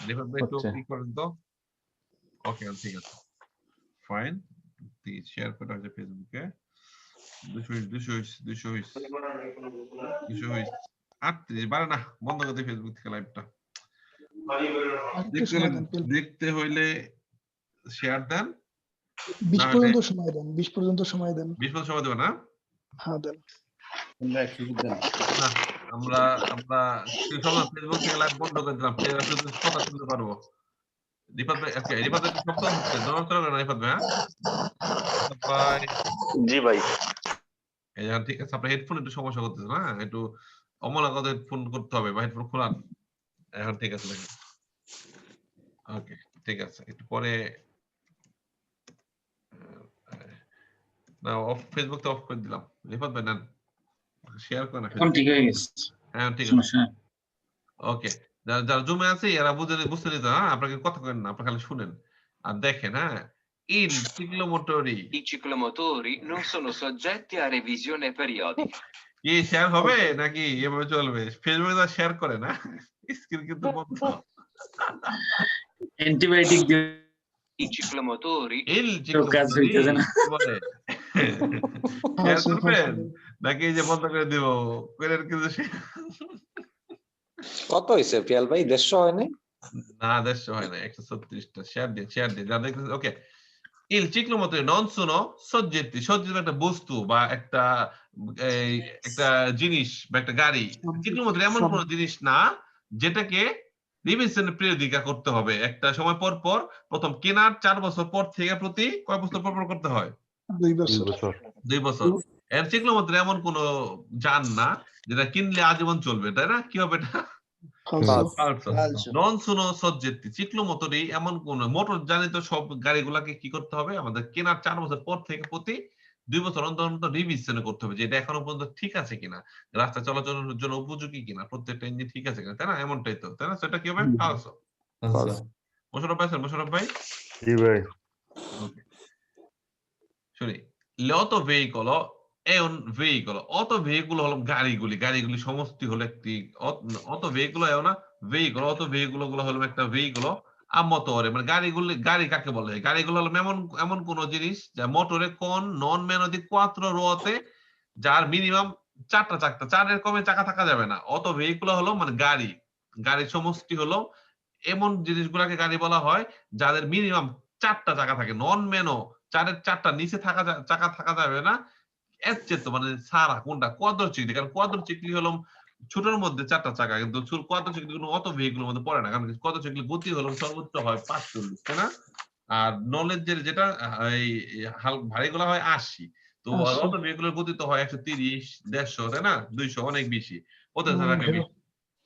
রিফাত ভাই একটু হচ্ছে। কি করেন তো। ওকে ঠিক আছে ফাইন। শেয়ার করে আছে ফেসবুকে 238 বারে না, বন্ধ করে দিই ফেসবুক থেকে লাইভটা। আরেকটু সময় দেন, দেখতে হইলে শেয়ার দেন, 20 পর্যন্ত সময় দেন, 20 পর্যন্ত সময় দেন। 20 মিনিট সময় দেবেন না? হ্যাঁ দেন। না, আমরা ফেসবুক থেকে লাইভ বন্ধ করে দিলাম, শুধু কথা শুনতে পারবো। রিফাত ভাই, ওকে রিফাত ভাই শব্দ হচ্ছে, নড়াচড়া করে না রিফাত ভাই। ভাই জি ভাই। এই যে ঠিক আছে, আপনার হেডফোন একটু সমস্যা করতেছে না, একটু অমলাগত হেডফোন করতে হবে বা হেডফোন খোলান। এখন ঠিক আছে দেখেন। ওকে ঠিক আছে, একটু পরে না অফ, ফেসবুক তো অফ করে দিলাম। রিফাত ভাই নেন, শেয়ার করেন। এখন ঠিক হয়ে গেছে, হ্যাঁ ঠিক আছে সমস্যা নেই। ওকে। যারা জুমে আছে এরা বুঝতে নিতে, হ্যাঁ আপনাকে কথা করেন না, আপনারা খালি শুনেন আর দেখেন। হ্যাঁ, il ciclomotori I ciclomotori non sono soggetti a revisione periodica. কি শেয়ার হবে নাকি এভাবে চলবে? ফেসবুকে তো শেয়ার করে না, স্ক্রিন কিন্তু বন্ধ। অ্যান্টিবায়োটিক দিয়ে I ciclomotori il কাজ ciclomotori হইতেছে না। বলে শেয়ার করবেন নাকি এই যে বন্ধ করে দিব করে কিন্তু কত হয়েছে পিয়াল ভাই? 150 হয় নাই? না 150 হয় না, 136টা। শেয়ার দিন যা দেখতেছেন। ওকে, il ciclomotori non sono soggetti, সজ্জিত একটা বস্তু বা একটা একটা জিনিস বা একটা গাড়ি। চিক্লোমোটর এমন কোন জিনিস না যেটাকে রিভিশন পিরিয়ডিকা করতে হবে একটা সময় পর পর। প্রথম কেনার 4 বছর পর থেকে প্রতি কয় বছর পর পর করতে হয়? 2 বছর। 2 বছর। এর চিক্লোমোটর এমন কোন যান না যেটা কিনলে আজীবন চলবে, তাই না? কি হবে এটা? নন সোনো সজ্জেত্তি। চিক্লোমোটরি এমন কোন মোটর জানিত সব গাড়িগুলাকে কি করতে হবে? আমাদের কেনার 4 বছর পর থেকে প্রতি 2 বছর অন্তর অন্তর রিভিশন করতে হবে যে এটা এখনো পর্যন্ত ঠিক আছে কিনা, রাস্তা চলাচলের জন্য উপযোগী কিনা, প্রত্যেকটা ইঞ্জিন ঠিক আছে কিনা, তাই না? এমনটাই তো, তাই না? সেটা কি হবে? ফালসো। মোশাররফ ভাই জি ভাই। ওকে শুনি। l'auto veicolo è un veicolo. Auto veicolo হলো গাড়িগুলি সমষ্টি হলো একটি auto veicolo è una veicolo. auto veicolo গুলো হলো একটা veicolo a motore, মানে গাড়ি কাকে বলে? গাড়িগুলো হলো এমন কোন জিনিস যা মোটরে কোন নন meno di 4 ruote, যার মিনিমাম 4টা চাকা, 4 এর কমে চাকা থাকা যাবে না। auto veicolo হলো মানে গাড়ির সমষ্টি হলো এমন জিনিসগুলোকে গাড়ি বলা হয় যাদের মিনিমাম 4টা চাকা থাকে। নন মেনো 4-এর 4টা নিচে চাকা থাকা যাবে না। এর চেয়ে তো মানে সারা কোনটা? কোয়াড্রোচিকলি। কারণ কোয়াড্রোচিকলি হলো ছোটর মধ্যে 4টা চাকা, কিন্তু কোয়াড্রোচিকলি কোনো অত ভেহিকুলের মধ্যে পড়ে না, কারণ কোয়াড্রোচিকলি গতি হলো সর্বোচ্চ হয় 45, তাই না? আর নলেজের যেটা এই ভারীগুলো হয় 80। তো অত ভেহিকুলের গতি তো হয় 130, 150, তাই না? 200, অনেক বেশি, পথে থাকে বেশি।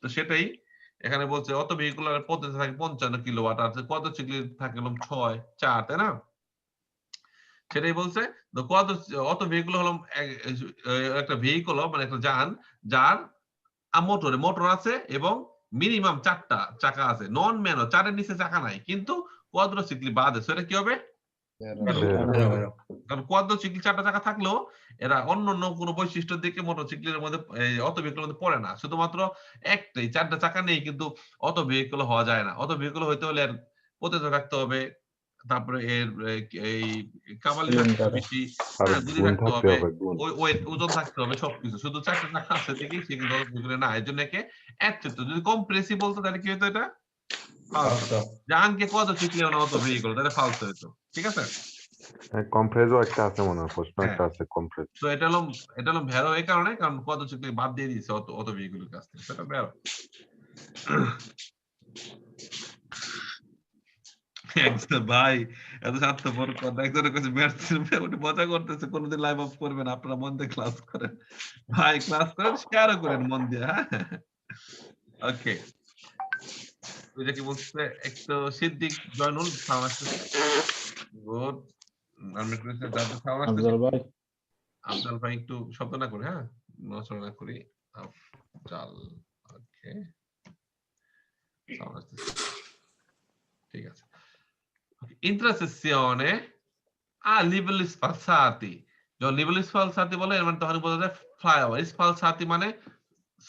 তো সেটাই এখানে বলছে অত ভেহিকুলার পথে থাকে 55 কিলোওয়াট, আর কোয়াড্রোচিকলি থাকে 6, 4, তাই না? সেটাই বলছে। অত ভেহিকুল হলো একটা ভেহিকুল মানে একটা যান যার মোটর আছে এবং মিনিমাম 4টা চাকা আছে। নন ম্যানো 4-এর নিচে চাকা নাই, কিন্তু কোয়াড্রোচিকলি বাদে। সেটা কি হবে? কারণ কোয়াড্রোচিকলি 4টা চাকা থাকলেও এরা অন্য কোনো বৈশিষ্ট্যের দিকে মোটরসাইকেলের মধ্যে অত ভেহিকুলের মধ্যে পড়ে না। শুধুমাত্র একটাই 4টা চাকা নেই, কিন্তু অত ভেহিকুল হওয়া যায় না। অত ভেহিকুল হইতে হলে এর পতিত থাকতে হবে, তারপরে এর এই কামালি থাকতে হবে বেশি, গুলি থাকতে হবে, ওয়েট ওজন থাকতে হবে, সবকিছু। শুধু 4টা চাকা আছে দেখি সে কিন্তু অত ভেহিকুলে না। এর জন্য একে একচিত্র। যদি কম্প্রেসিভ বলতো তাহলে কি হতো? এটা ফালসো। জাহানকে কোয়াড্রোচিকলি অত ভেহিকুল, তাহলে ফালসো হতো। ঠিক আছে? কমপ্রেসও একটা আছে মনে হয়, প্রশ্ন একটা আছে কমপ্রেস। তো এটা হলো ভ্যারো এই কারণে, কারণ কোয়াড্রোচিকলি বাদ দিয়ে দিয়েছে অত ভেহিকুলের কাছ থেকে। সেটা ভ্যারো। ভাই এত স্বার্থপর কথা। একজনের কাছে মজা করতেছে, কোনোদিন লাইভ অফ করবেন, আপনারা মন দিয়ে ক্লাস করেন ভাই, ক্লাস করেন, শেয়ারও করেন মন দিয়ে। হ্যাঁ ওকে, এটা কি বলছে? একটু সিদ্দিক জয়নুল সালাম আসতেছে। গুড। আফজাল ভাই একটু শব্দ না করে, হ্যাঁ নচড়া না করি। আফজাল ওকে সাউন্ড আসতেছে ঠিক আছে ইন্ট্রাসেসিone a livelli sfalsati যখন livelli sfalsati বলে এর মানে তখন বোঝা যায় ফ্লাইওভার sfalsati মানে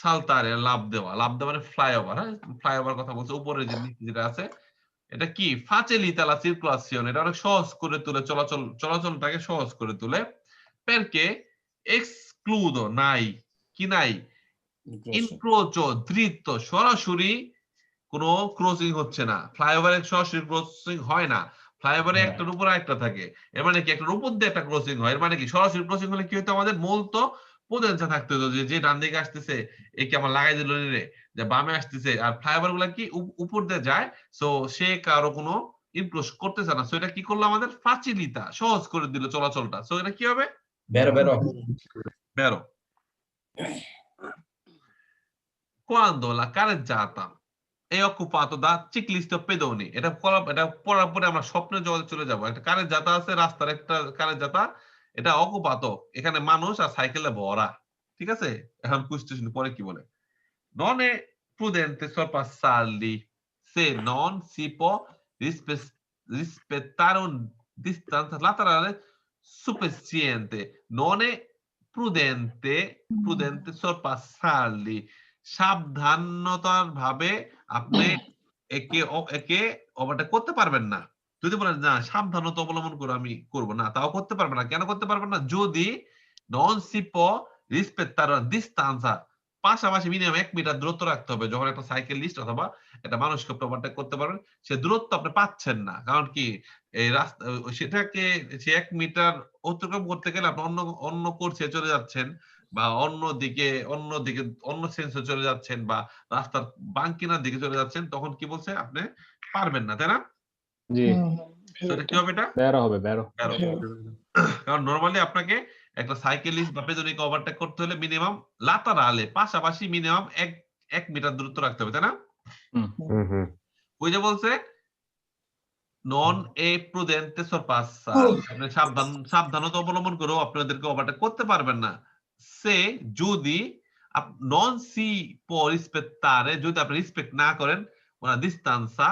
সালতারে লাফ দেওয়া মানে ফ্লাইওভার হ্যাঁ ফ্লাইওভার কথা বলছে উপরে যে যেটা আছে এটা কি facilita la circolazione এটা অনেক সহজ করে তোলে চলাচলটাকে সহজ করে তোলে perché excludo নাই কি নাই incrocio dritto সরাসরি কোনো ক্রসিং হচ্ছে না ফ্লাইওভারে সরাসরি ক্রসিং হয় না ফ্লাইওভারে একটার উপর একটা থাকে এর মানে কি একটার উপর দিয়ে একটা ক্রসিং হয় এর মানে কি সরাসরি ক্রসিং হলে কি হতো আমাদের মূল তো পোটেনশিয়াল থাকতে হতো যে ডান দিকে আসতেছে একে আমার লাগাই দিল রে যে বামে আসতেছে আর ফ্লাইওভার গুলা কি উপর দিয়ে যায় সো সে কারো কোনো ইনক্রোচ করতেছে না সো এটা কি করলো আমাদের ফাচিলিতা সহজ করে দিল চলাচলটা সো এটা কি হবে বেরো quando la carreggiata è occupato da ciclisti o pedoni এটা পড়ার পরে আমরা স্বপ্নের জগতে চলে যাব একটা carreggiata আছে রাস্তার একটা carreggiata এটা occupato এখানে মানুষ আর সাইকেলে ভরা ঠিক আছে এখন কোশ্চেন পরে কি বলে non è prudente sorpassarli se non si può rispettare un distanza laterale sufficiente non è prudente sorpassarli সাবধানতার ভাবে আপনি একে ওভারটেক করতে পারবেন না যদি বলেন না সাবধানতা অবলম্বন করে আমি করব না তাও করতে পারবেন না কেন করতে পারবেন না যদি নন সিপো রিসপেক্টার ডিস্টান্সা পাশাপাশি মিনিমাম 1 মিটার দূরত্ব রাখতে হবে যখন একটা সাইকেলিস্ট অথবা একটা মানুষকে ওভারটেক করতে পারবেন সে দূরত্ব আপনি পাচ্ছেন না কারণ কি এই রাস্তা সেটাকে সে 1 মিটার অতিক্রম করতে গেলে আপনি অন্য কোর্সে চলে যাচ্ছেন বা অন্য সেন্সে চলে যাচ্ছেন বা রাস্তার বাঙ্কিনার দিকে চলে যাচ্ছেন তখন কি বলছে আপনি পারবেন না তাই না জি সেটা কি হবে এটা বেরো কারণ নরমালি আপনাকে একটা সাইকেলিস্ট বা পেদনিকে ওভারটেক করতে হলে মিনিমাম লাতারালে পাশাপাশি মিনিমাম 1 মিটার দূরত্ব রাখতে হবে তাই না ওই যে বলছে নন এ প্রুডেন্টে সরপাসা আপনি সাবধানতা অবলম্বন করেও আপনাদেরকে ওভারটেক করতে পারবেন না সে যদি non si può rispettare যদি আপনি রিসপেক্ট না করেন una distanza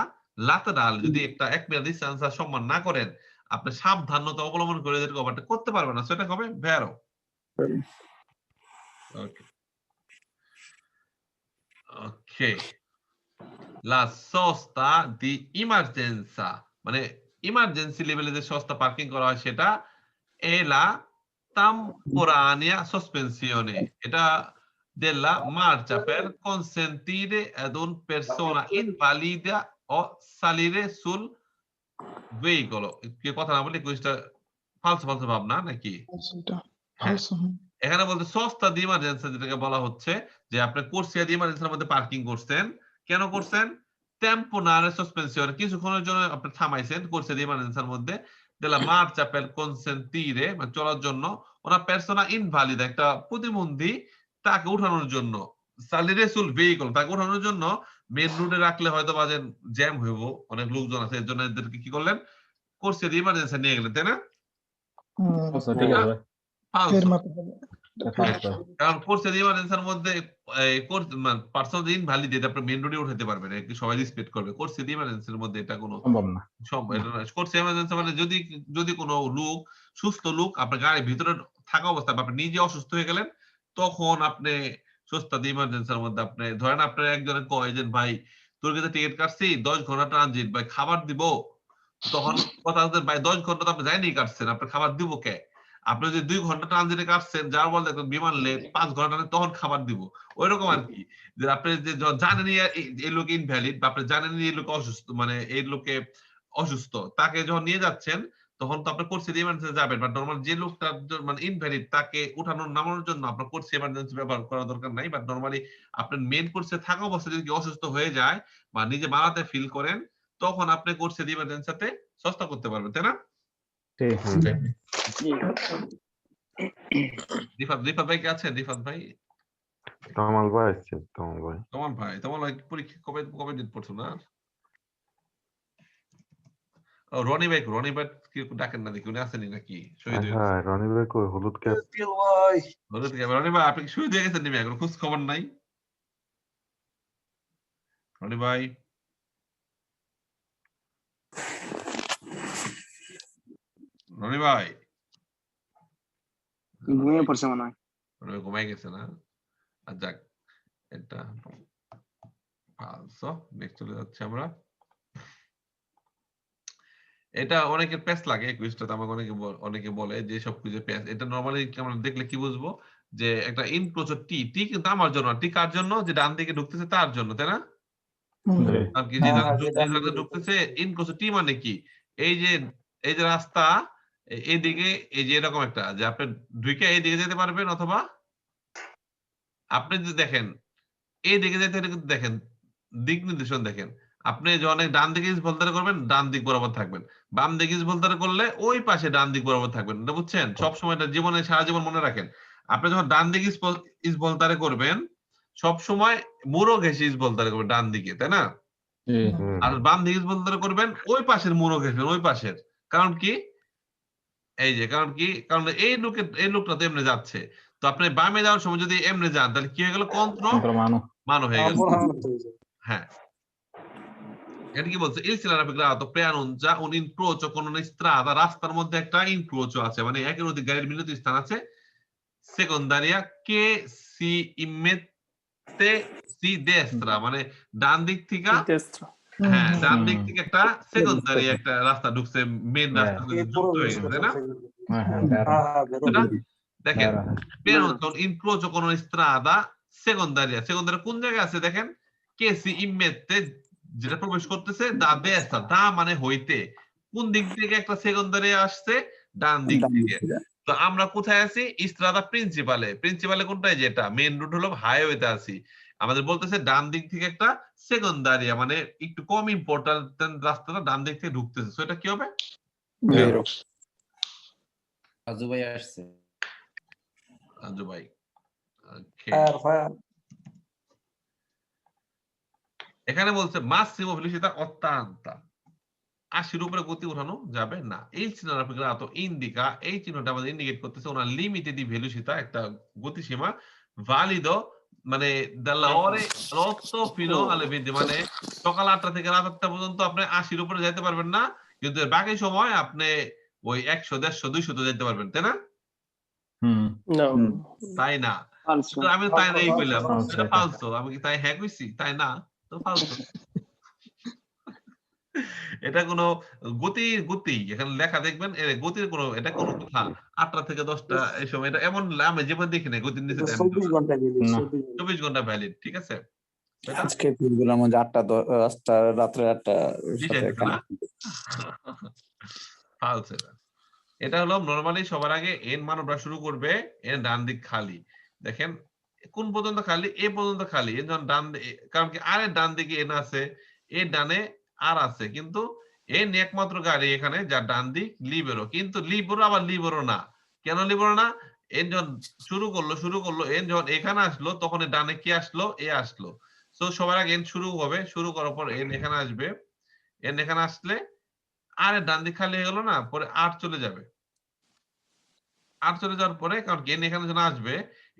laterale যদি একটা 1 মিটার ডিসটেন্স সম্মান না করেন আপনি সাবধানতা অবলম্বন করে এদেরকে ওভারটেক করতে পারবেন না সেটা হবে ভেরো ওকে ওকে la sosta di emergenza মানে ইমার্জেন্সি লেভেলে যে সস্তা পার্কিং করা হয় সেটা è la temporanea sospensione এটা della marcia per consentire ad un persona invalida o salire sul veicolo কি কথা না বলি কোইটা ফালতু ভাবনা নাকি এখানে বলতে সস্তা দি ইমার্জেন্সি যেটাকে বলা হচ্ছে যে আপনি কোর্সিয়া দি ইমার্জেন্সির মধ্যে পার্কিং করছেন কেন করছেন টেম্পোরারি সাসপেনশন কিছুক্ষণের জন্য আপনি থামাইছেন কোর্সিয়া দি ইমার্জেন্সির মধ্যে della marcia per consentire মানে চলার জন্য una persona invalida একটা প্রতিবন্ধী তাকে উঠানোর জন্য salire sul veicolo তাকে উঠানোর জন্য মেইন রোডে রাখলে হয়তো বাজে জ্যাম হইব অনেক লোকজন আছে এর জন্য এদেরকে কি করলেন কোর্সিয়া দি ইমার্জেন্সি নিয়ে গেলেন তাই না ঠিক আছে কারণ কোর্সে দি ইমার্জেন্সির মধ্যে পার্সোনাল ইনভ্যালিড এটা আপনি মেইন রোডে উঠাতে পারবেন সবাই রিসপেক্ট করবে কোর্সে দি ইমার্জেন্সির মধ্যে এটা কোনো সম্ভব না কোর্সে ইমার্জেন্সি মানে যদি কোনো লোক সুস্থ লোক আপনার গাড়ির ভিতরে থাকা অবস্থায় আপনি নিজে অসুস্থ হয়ে গেলেন তখন আপনি সস্তা দি ইমার্জেন্সির মধ্যে আপনি ধরেন আপনার একজনে কয় যে ভাই তোর কাছে টিকিট কাটছি 10 ঘন্টা ট্রানজিট ভাই খাবার দিব তখন কথা হচ্ছে ভাই 10 ঘন্টা তো আপনি যাইনি কাটছেন আপনি খাবার দিব কে আপনি যদি 2 ঘন্টা ট্রানজিটে কাটছেন যার বলতে বিমান লেট 5 ঘন্টা তখন খাবার দিব ওইরকম আর কি যে আপনি যে জানেন এই লোক ইনভ্যালিড বা আপনি জানেন এই লোক অসুস্থ মানে এই লোকে অসুস্থ তাকে যখন নিয়ে যাচ্ছেন তখন তো আপনি কোর্সে ইমার্জেন্সি যাবেন বাট নরমাল যে লোকটা মানে ইনভ্যালিড তাকে উঠানোর নামানোর জন্য আপনার কোর্সে ইমার্জেন্সি ব্যবহার করা দরকার নাই বাট নরমালি আপনার মেইন কোর্সে থাকা অবস্থায় যদি অসুস্থ হয়ে যায় বা নিজে মারাতে ফিল করেন তখন আপনি কোর্সে ইমার্জেন্সিতে সস্তা করতে পারবেন তাই না রিফাত ভাই কে আছেন রিফাত ভাই তমাল ভাই পরীক্ষা কবে ডেট পড়ছো না রনি ভাই কি ডাকেন না দেখি উনি আসেনি নাকি শহীদ হ্যাঁ রনি ভাই কই হলুদ ক্যাপ রনি ভাই আপনি শহীদ হয়ে গেছেন নিবে এখন খোঁজ খবর নাই রনি ভাই, রনি ভাই ঘুমিয়ে পড়ছে মনে হয়। রনি ভাই ঘুমাই গেছে না? আর যাক, এটা নেক্সট চলে যাচ্ছে আমরা। এটা অনেকের প্যাচ লাগে কুইজটাতে, আমাকে অনেকে বলে যে সব কুইজে প্যাচ। এটা নরমালি আমরা দেখলে কি বুঝবো যে একটা ইনক্লোজার টি, টি কিন্তু আমার জন্য, টি কার জন্য? যে ডান দিকে ঢুকতেছে তার জন্য, তাই না? জি। আর কি যেটা ঢুকতেছে ইনক্লোজার টি মানে কি? এই যে রাস্তা এইদিকে, এই যে এরকম একটা, যে আপনি ঢুকে এই দিকে যেতে পারবেন, অথবা আপনি যদি দেখেন এই দিকে যেতে হলে কিন্তু দেখেন দিক নির্দেশন দেখেন, আপনি যখন ডান দিকে ইসবলদারে করবেন ডান দিক বরাবর থাকবেন, বাম দিকে ইসবলদারে করলে ওই পাশে ডান দিক বরাবর থাকবেন। এটা বুঝছেন? সবসময় এটা জীবনে সারা জীবন মনে রাখেন। আপনি যখন ডান দিকে ইসবলদারে করবেন সব সময় মুড়ো ঘেঁষে ইসবলদারে করবেন ডান দিকে, তাই না? জি। আর বাম দিকে ইসবলদারে করবেন ওই পাশের মুড়ো ঘেঁষবেন, ওই পাশের। কারণ কি? এই যে কারণ কি, কারণ এই লোকটা তো এমনি যাচ্ছে, তো আপনি বামে যাওয়ার সময় যদি এমনি যান তাহলে কি হয়ে গেল? মানো হয়ে গেল। হ্যাঁ, এটা কি বলছে? Il cinematografo preannuncia un incrocio con una strada, রাস্তার মধ্যে একটা ইনক্রোচো আছে, মানে একের অধিক গাড়ির মিলিত স্থান আছে, সেকেন্ডারিয়া কে সি ইমেতে সি দেস্ত্রা, মানে ডান দিক থেকে, হ্যাঁ ডান দিক থেকে একটা সেকেন্ডারি একটা রাস্তা ঢুকছে, মেইন রাস্তা যুক্ত হয়ে গেছে, তাই না? দেখেন preannuncia un incrocio con una strada secondaria, secondary কোন জায়গায় আছে দেখেন? কে সি ইমেতে, যেটা প্রবেশ করতেছে, দা দেস্তা, দা মানে হইতে, কোন দিক থেকে একটা সেকেন্ডারি আসছে? ডান দিক থেকে। তো আমরা কোথায় আছি? ইস্ত্রাদা প্রিন্সিপালে। প্রিন্সিপালে কোনটায়? যেটা মেইন রুট হলো হাইওয়েতে আছি। আমাদের বলতেছে ডান দিক থেকে একটা সেকেন্ডারিয়া, মানে একটু কম ইম্পর্টেন্ট রাস্তাটা ডান দিক থেকে ঢুকতেছে, সো এটা কি হবে? বেরো। রাজু ভাই আসছে। রাজু ভাই, ওকে। এখানে বলছে মাসিমো ভেলোসিটা অত্যান্তা, 80-র উপরে গতি উঠানো যাবে না। এই চিহ্নটা ইন্ডিকা, এই চিহ্নটা আমাদের ইন্ডিকেট করতেছে ওনার লিমিটেড ভেলোসিটা, একটা গতিসীমা ভালিদো, মানে দাল্লা ওরে লতো ফিনো আলে ভেন্টি, মানে সকাল 8টা থেকে রাত 8টা পর্যন্ত আপনি 80-র উপরে যেতে পারবেন না, কিন্তু বাকি সময় আপনি ওই 100, 150, 200 তো যেতে পারবেন, তাই না? তাই না? তো আমি তাই নাই কইলাম, এটা ফালসো। আমি কি তাই হ্যাঁ কইছি? তাই না, তো ফালসো। এটা কোনো গতি এখানে লেখা দেখবেন, গতির কোনো, এটা কোনো কথা 8টা থেকে 10টা এই সময়, এটা এমন আমি জীবন দেখি না গতির নিচে 24 ঘন্টা ভ্যালিড, ঠিক আছে? আজকে কুইজগুলোর মধ্যে 8টা 10টা রাত্রে 8টা সাথে ফালস। এটা হলো নরমালি সবার আগে এন মানবরা শুরু করবে, এন ডান দিক খালি। দেখেন কোন পর্যন্ত খালি? এ পর্যন্ত খালি। এন যখন ডান, কারণ কি আর ডান দিকে এন আছে, এ ডানে আর আছে, কিন্তু এন একমাত্র গাড়ি এখানে যা ডান দিক লিবেরো, কিন্তু লিবেরো আবার লিবেরো না। কেন লিবেরো না? এন যখন শুরু করলো, এন যখন এখানে আসলো তখন ডানে কি আসলো? এ আসলো। সো সবার আগে এন শুরু হবে, শুরু করার পর এন এখানে আসবে, এন এখানে আসলে আরে ডান দিক খালি হয়ে গেল না, পরে আর চলে যাবে। আর চলে যাওয়ার পরে, কারণ এন এখানে যখন আসবে,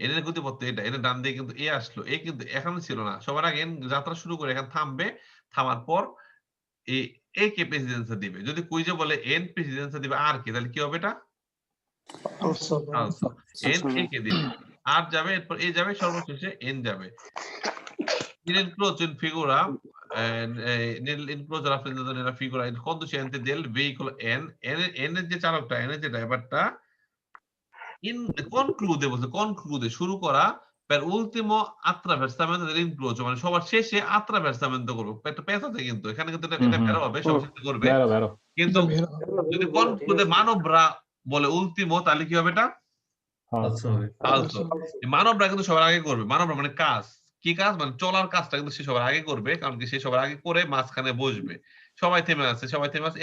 এন এর গতিপথ এটা, এর ডান দিকে কিন্তু এ আসলো, এ কিন্তু এখানে ছিল না। সবার আগে এন যাত্রা শুরু করে এখানে থামবে, থামার পর এ কে প্রেসিডেন্সি দিবে। যদি কুইজে বলে এন প্রেসিডেন্সি দিবে আর কে, তাহলে কি হবে? এটা এন এ কে দিবে, আর যাবে, এরপর এ যাবে, সর্বশেষে এন যাবে। Nell'incrocio in figura, nell'incrocio rappresentato nella figura il conducente del veicolo N, N এর যে চালকটা, N এর যে ড্রাইভারটা, conclude শুরু করা per ultimo attraversamento dell'incrocio, মানে সবার শেষে attraversamento করবে। একটা পেঁচ আছে কিন্তু এখানে, কিন্তু এটা বের হবে, সবার শেষে করবে, কিন্তু যদি conclude মানবরা বলে ultimo, তাহলে কি হবে? এটা ফালসো। মানবরা কিন্তু সবার আগে করবে। মানবরা মানে কাজ, কি কাজ? মানে চলার কাজটা কিন্তু সে সবার আগে করবে, কারণ কি সে সবার আগে করে মাঝখানে বসবে। সবাই থেমে আছে,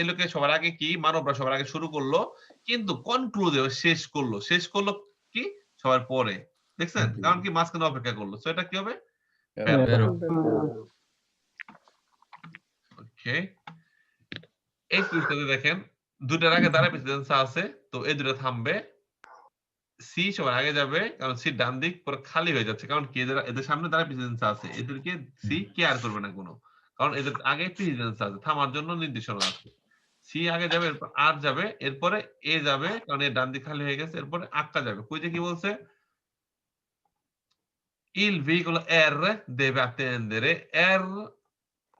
এই লোকে সবার আগে কি? মানবরা সবার আগে শুরু করলো, কিন্তু কনক্লুডে শেষ করলো কি? সবার পরে। দেখছেন? কারণ কি মাঝখানে অপেক্ষা করলো, সো এটা কি হবে? ওকে, এই কুইজটাতে দেখেন দুটার আগে দ্বারা প্রেসিডেন্স আছে, তো এই দুটো থামবে। সি সবার আগে যাবে, কারণ সি ডান দিক পরে খালি হয়ে যাচ্ছে, কারণ কি এদের সামনে দ্বারা প্রেসিডেন্স আছে, এদেরকে সি কেয়ার করবে না কোনো। কারণ এদের আগে প্রেসিডেন্স আছে, থামার জন্য নির্দেশনা আছে। সি আগে যাবে, এরপর আর যাবে, এরপরে এ যাবে, কারণ এর ডান দিক খালি হয়ে গেছে, এরপরে আক্কা যাবে। কইতে কি বলছে? Il veicolo R deve attendere, R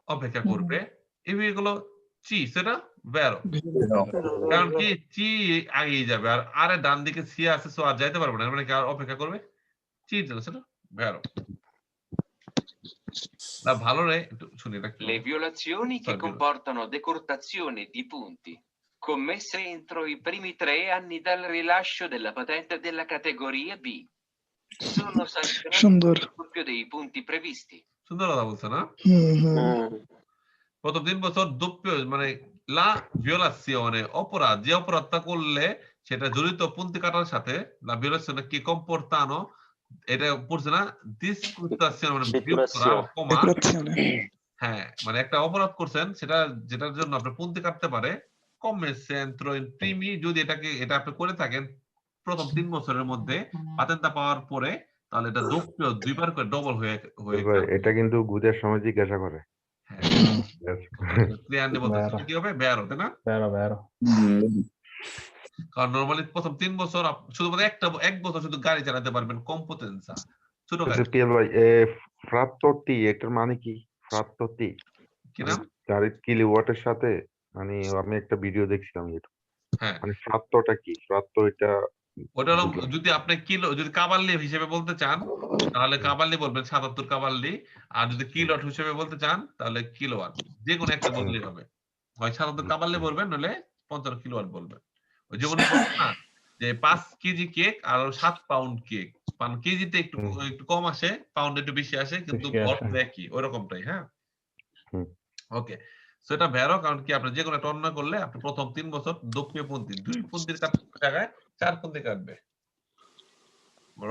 অপেক্ষা করবে, এই veicolo C, সেটা ভেরো। কারণ কি চি আগেই যাবে, আর আরে ডান দিকে সি আছে, সো আর যাইতে পারবে না, মানে কি আর অপেক্ষা করবে? চির জন্য সেটা ভেরো। না ভালো রে, একটু শুনি এটা কি Le violazioni che Fabio. comportano decurtazione di punti commesse entro i primi 3 anni dal rilascio della patente della categoria B sono sanzionate সুন্দর। con il doppio dei punti previsti. সুন্দর কথা বলছে না? হুম। প্রথম 3 বছর দুপ্য, মানে লা ভিওলাসিওনে, অপরাধ, যে অপরাধটা করলে সেটা জড়িত পন্থী কাটার সাথে, লা ভিওলাসিওনে কি কম্পোর্তানো, এটা পড়ছে না? ডিসক্রিপশন মানে বিয়োগ করা, কমা। Decorazione. হ্যাঁ, মানে একটা অপরাধ করছেন, সেটা যেটার জন্য আপনি পন্থী কাটতে পারে কমেছে এন্ট্রো ইন প্রিমি, যদি এটা আপনি করে থাকেন প্রথম 3 বছরের মধ্যে পাতেন্তা পাওয়ার পরে, তাহলে এটা দোপ্য দুইবার করে ডবল হয়ে ভাই এটা কিন্তু গুদের সময় জিজ্ঞাসা করে। হ্যাঁ, Yes. ক্লিয়ারলি বলতেছে বেরো। কি হবে? বেরো, তাই না? বেরো কারণ নরমালি প্রথম 3 বছর শুধুমাত্র এক বছর শুধু গাড়ি চালাতে পারবেন কম্পিটেন্সা, ছোট গাড়ি। আচ্ছা পিয়াল ভাই, ফ্রাত্তটি এটার মানে কি? ফ্রাত্তটি কি নাম? গাড়ির কিলোওয়াটের সাথে, মানে আমি একটা ভিডিও দেখছিলাম এটা, হ্যাঁ, মানে ফ্রাত্তটা কি? ফ্রাত্ত এটা ওটা হলো যদি আপনি কিলো, যদি কাবাল্লি হিসেবে বলতে চান তাহলে কাবাল্লি বলবেন 77 কাবাল্লি, আর যদি কিলোওয়াট হিসেবে বলতে চান তাহলে কিলোওয়াট, যে কোনো একটা বললেই হবে। হয় 77 কাবাল্লি বলবেন, নলে 55 কিলোওয়াট বলবেন। ওই যেমন বলছেন না যে 5 কেজি কেক আর 7 পাউন্ড কেক, কারণ কেজিতে একটু একটু কম আসে, পাউন্ড একটু বেশি আসে, কিন্তু বেশি আসে। অর্থ একই, ওইরকমটাই। হ্যাঁ, হুম। ওকে, সেটা ভেরো, কারণ কি আপনি যে কোনো একটা অন্যায় করলে আপনি প্রথম 3 বছর দক্ষিণ পন্থী 2 পন্থীর জায়গায় 4 পন্থী কাটবে।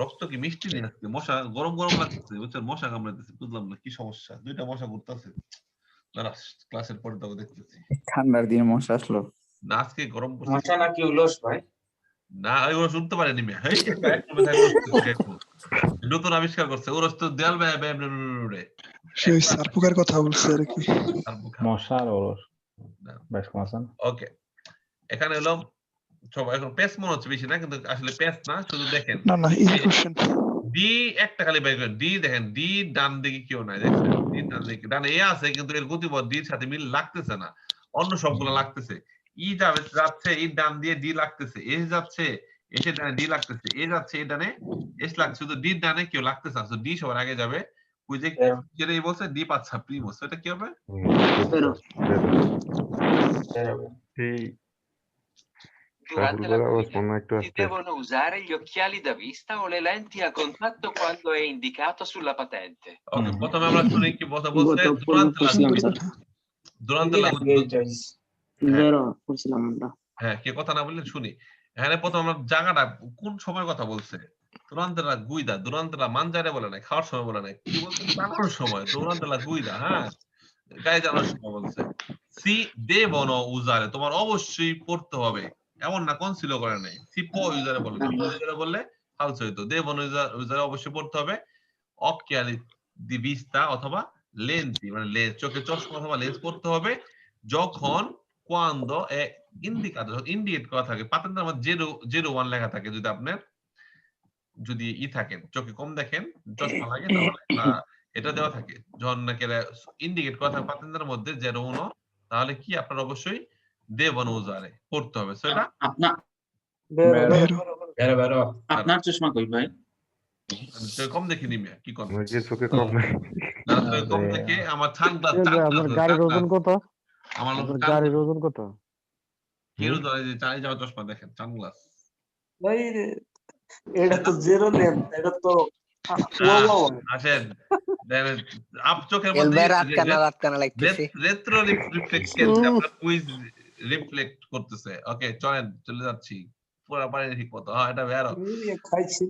রক্ত কি মিষ্টি নেই আজকে? মশা গরম গরম লাগতেছে, বুঝছেন? মশা কামড়াইতেছে, বুঝলাম না কি সমস্যা, দুইটা মশা ঘুরতেছে। দাঁড়া, ক্লাসের পরে তবে দেখতেছি। ঠান্ডার দিনে মশা আসলো। না আজকে গরম পড়ছে মশা নাকি উলস ভাই? না, ওরা শুনতে পারেনি মিয়া। নতুন আবিষ্কার করছে, ওরা তো দেয়াল রে সেই সারপোকার কথা বলছে আর কি। মশা আর ওরস না। বেশ কমাছেন। ওকে, এখানে হলো সবাই এখন পেস মনে হচ্ছে বেশি না, কিন্তু আসলে পেস না, শুধু দেখেন না না, ইজি কোশ্চেন। ডি একটা খালি বের করেন। ডি দেখেন, ডি ডান দিকে কেউ নাই, দেখছেন? ডি ডান দিকে, ডানে এ আছে কিন্তু এর গতিপথ ডির সাথে মিল লাগতেছে না, অন্য সবগুলো লাগতেছে। ই যাচ্ছে, ই ডান দিয়ে ডি লাগতেছে, এ যাচ্ছে এসে ডানে ডি লাগতেছে, এ যাচ্ছে এ ডানে এস লাগছে, শুধু ডি ডানে কেউ লাগতেছে না, ডি সবার আগে যাবে। ওই যে যেটা এই বলছে ডি পাচ্ছা প্রিমোস, এটা কি হবে? এই Durante la Calcola, guida sono si devono usare gli occhiali da vista o le lenti a contatto quando è indicato sulla patente. ওকে, প্রথমে আমরা শুনি কি কথা বলছে। দুরান্ত হ্যাঁ, কে কথা না বললেন শুনি। এখানে প্রথম আমরা জায়গাটা কোন সময় কথা বলছে? দুরান্তরা গুইদা, দুরান্তরা মানজারে বলে নাই, খাওয়ার সময় বলে নাই, কি বলছে? চালানোর সময়। দুরান্তরা গুইদা, হ্যাঁ, গাড়ি চালানোর সময় বলছে। সি দেবনো উজারে, তোমার অবশ্যই পড়তে হবে, এমন না কনসিলও করে নাই। সি প ইউজারে বলে না, ইউজারে বললে ফালস হইতো। দেবনো ইউজারে অবশ্যই পড়তে হবে। অকিয়ালি দি ভিস্তা অথবা লেন্সি, মানে লেন্স, চোখে চশমা অথবা লেন্স পড়তে হবে যখন কোয়ান্দো ইন্ডিকেটর ইন্ডিকেট করা থাকে, পাতেন্টের মধ্যে 001 লেখা থাকে। যদি আপনার যদি থাকেন, চোখে কম দেখেন, চশমা লাগে, তাহলে এটা দেওয়া থাকে যখন নাকি ইন্ডিকেট করা থাকে পাতেন্টের মধ্যে 01, তাহলে কি আপনার অবশ্যই দেবনো উজারে পড়তে হবে। সো এটা আপনার আপনার চশমা কই ভাই? কম দেখে নিবে কি কম, আমার যে চোখে কম নাই। না কম দেখে আমার সানগ্লাস, আমার গাড়ির ওজন কত? আমার গাড়ির ওজন কত? হিরো ধরে যে চাই যাওয়া চশমা দেখেন, সানগ্লাস। ভাই এটা তো জিরো লেন, এটা তো আসেন আপ চোখের মধ্যে রেট্রো রিফ্লেকশন, আপনার কুইজ রিফ্লেক্ট করতেছে। ওকে, চলেন চলে যাচ্ছি পুরো পারে ঠিক মতো। হ্যাঁ, এটা বেরো খাইছি